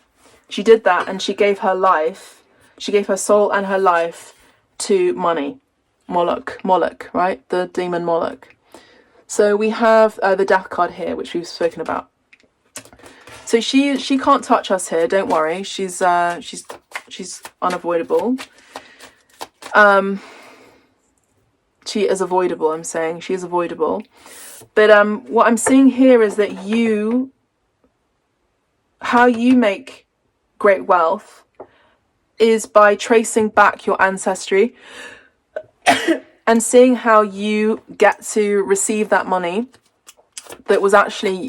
and she gave her life. She gave her soul and her life to money. Moloch, right? The demon Moloch. So we have the death card here, which we've spoken about. So she can't touch us here. Don't worry. She's unavoidable. She is avoidable. I'm saying she is avoidable. But what I'm seeing here is that how you make great wealth is by tracing back your ancestry and seeing how you get to receive that money that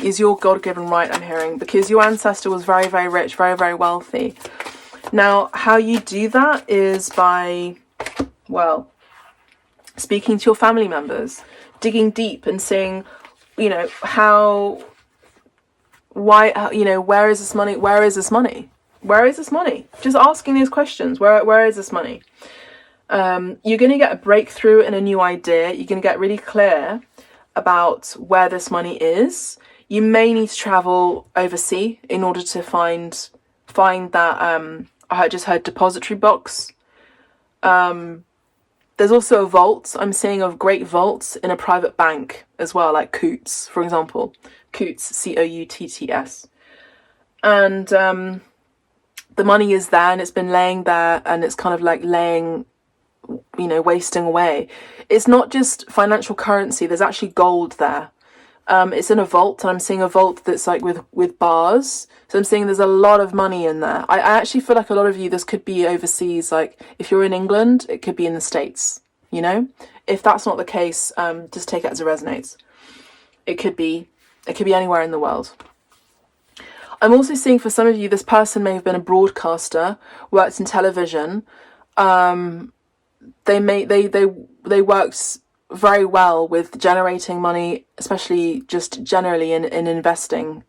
is your God-given right, I'm hearing, because your ancestor was very, very rich, very, very wealthy. Now, how you do that is by, well, speaking to your family members, digging deep and seeing, where is this money? Where is this money? Where is this money? Just asking these questions. Where is this money? You're going to get a breakthrough and a new idea. You're going to get really clear about where this money is. You may need to travel overseas in order to find that. I just heard depository box. There's also a vault. I'm seeing of great vaults in a private bank as well, like Coutts, for example. Coutts, Coutts. And the money is there, and it's been laying there, and it's kind of like wasting away. It's not just financial currency. There's actually gold there. It's in a vault, and I'm seeing a vault that's like with bars. So I'm seeing there's a lot of money in there. I actually feel like a lot of you, this could be overseas. Like if you're in England, it could be in the States, If that's not the case, just take it as it resonates. It could be anywhere in the world. I'm also seeing for some of you, this person may have been a broadcaster, worked in television. They worked very well with generating money, especially just generally in investing,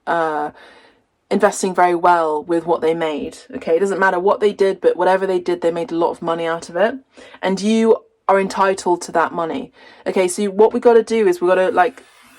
investing very well with what they made. Okay, it doesn't matter what they did, but whatever they did, they made a lot of money out of it, and you are entitled to that money. Okay, so what we got to do is we got to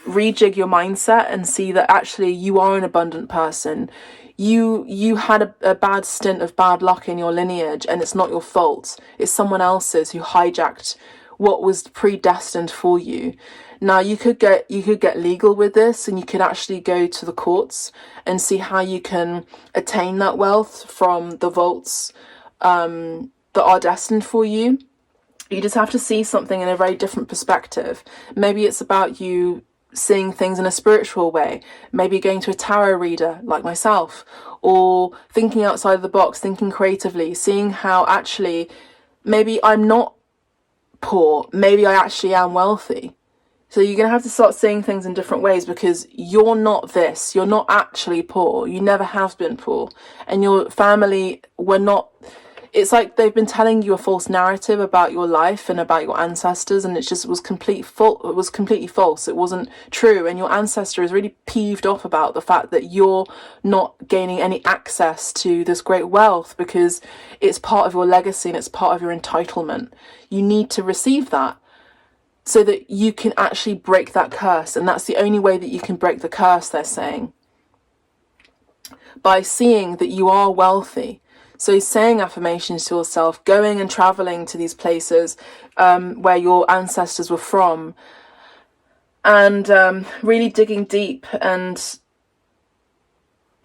rejig your mindset and see that actually you are an abundant person. You had a bad stint of bad luck in your lineage, and it's not your fault. It's someone else's who hijacked what was predestined for you. Now you could get legal with this, and you could actually go to the courts and see how you can attain that wealth from the vaults that are destined for you. You just have to see something in a very different perspective. Maybe it's about you seeing things in a spiritual way, maybe going to a tarot reader like myself, or thinking outside of the box, thinking creatively, seeing how actually maybe I'm not poor, maybe I actually am wealthy. So you're going to have to start seeing things in different ways, because you're not this, you're not actually poor, you never have been poor, and your family were not. It's like they've been telling you a false narrative about your life and about your ancestors, and it was completely false. It wasn't true, and your ancestor is really peeved off about the fact that you're not gaining any access to this great wealth, because it's part of your legacy and it's part of your entitlement. You need to receive that so that you can actually break that curse, and that's the only way that you can break the curse, they're saying, by seeing that you are wealthy. So saying affirmations to yourself, going and traveling to these places where your ancestors were from, and really digging deep and, seeing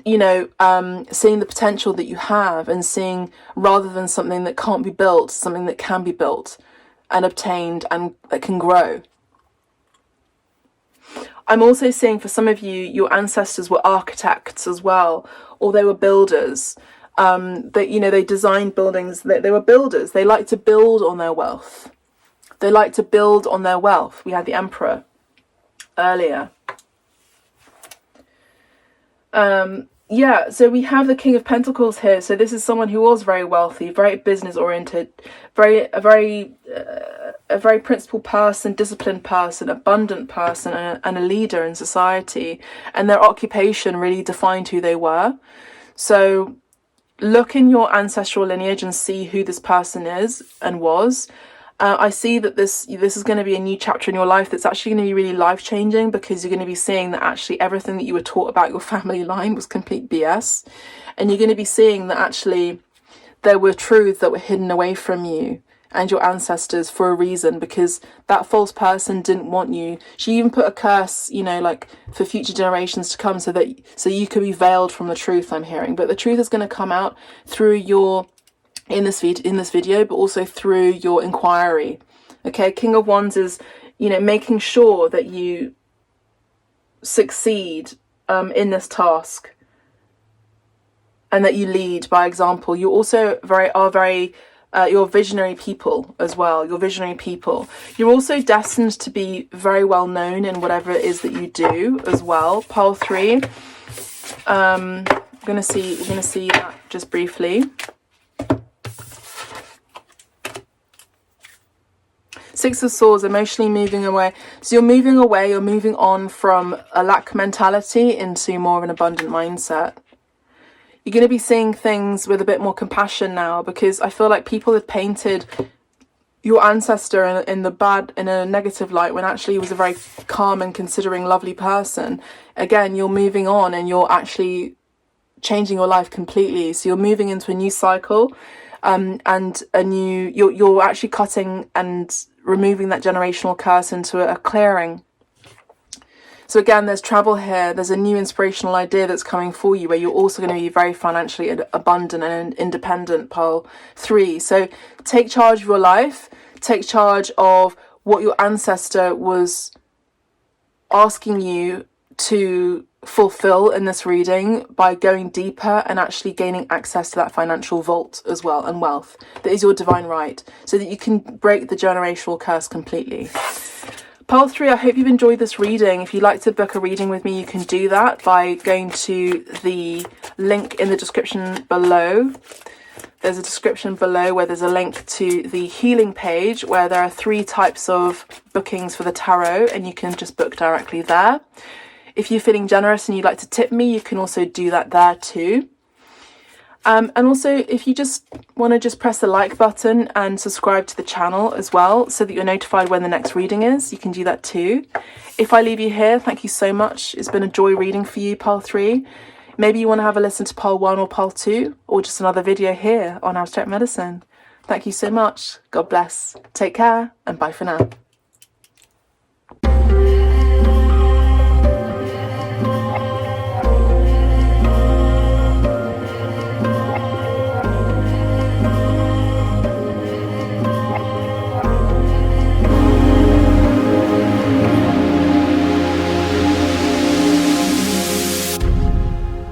the potential that you have, and seeing, rather than something that can't be built, something that can be built and obtained and that can grow. I'm also seeing for some of you, your ancestors were architects as well, or they were builders. They designed buildings. They were builders. They like to build on their wealth. We had the Emperor earlier. So we have the King of Pentacles here. So this is someone who was very wealthy, very business oriented, a very principled person, disciplined person, abundant person, and a leader in society. And their occupation really defined who they were. So look in your ancestral lineage and see who this person is and was. I see that this is going to be a new chapter in your life that's actually going to be really life-changing, because you're going to be seeing that actually everything that you were taught about your family line was complete BS. And you're going to be seeing that actually there were truths that were hidden away from you and your ancestors for a reason, because that false person didn't want you. She even put a curse, for future generations to come, so you could be veiled from the truth, I'm hearing. But the truth is going to come out through in this video, but also through your inquiry. Okay, King of Wands is, making sure that you succeed in this task, and that you lead by example. You also you're visionary people as well. You're visionary people. You're also destined to be very well known in whatever it is that you do as well. Pile 3. We're gonna see that just briefly. Six of Swords, emotionally moving away. So you're moving away, you're moving on from a lack mentality into more of an abundant mindset. You're going to be seeing things with a bit more compassion now, because I feel like people have painted your ancestor in a negative light, when actually he was a very calm and considering, lovely person. Again, you're moving on and you're actually changing your life completely. So you're moving into a new cycle, and you're actually cutting and removing that generational curse into a clearing. So again, there's travel here. There's a new inspirational idea that's coming for you, where you're also going to be very financially abundant and independent. Pile 3. So take charge of your life. Take charge of what your ancestor was asking you to fulfill in this reading, by going deeper and actually gaining access to that financial vault as well, and wealth that is your divine right, so that you can break the generational curse completely. Pile 3, I hope you've enjoyed this reading. If you'd like to book a reading with me, you can do that by going to the link in the description below. There's a description below where there's a link to the healing page, where there are 3 types of bookings for the tarot, and you can just book directly there. If you're feeling generous and you'd like to tip me, you can also do that there too. And also, if you just want to press the like button and subscribe to the channel as well, so that you're notified when the next reading is, you can do that too. If I leave you here, thank you so much. It's been a joy reading for you, Pile 3. Maybe you want to have a listen to Pile 1 or Pile 2, or just another video here on Abstract Medicine. Thank you so much. God bless. Take care, and bye for now.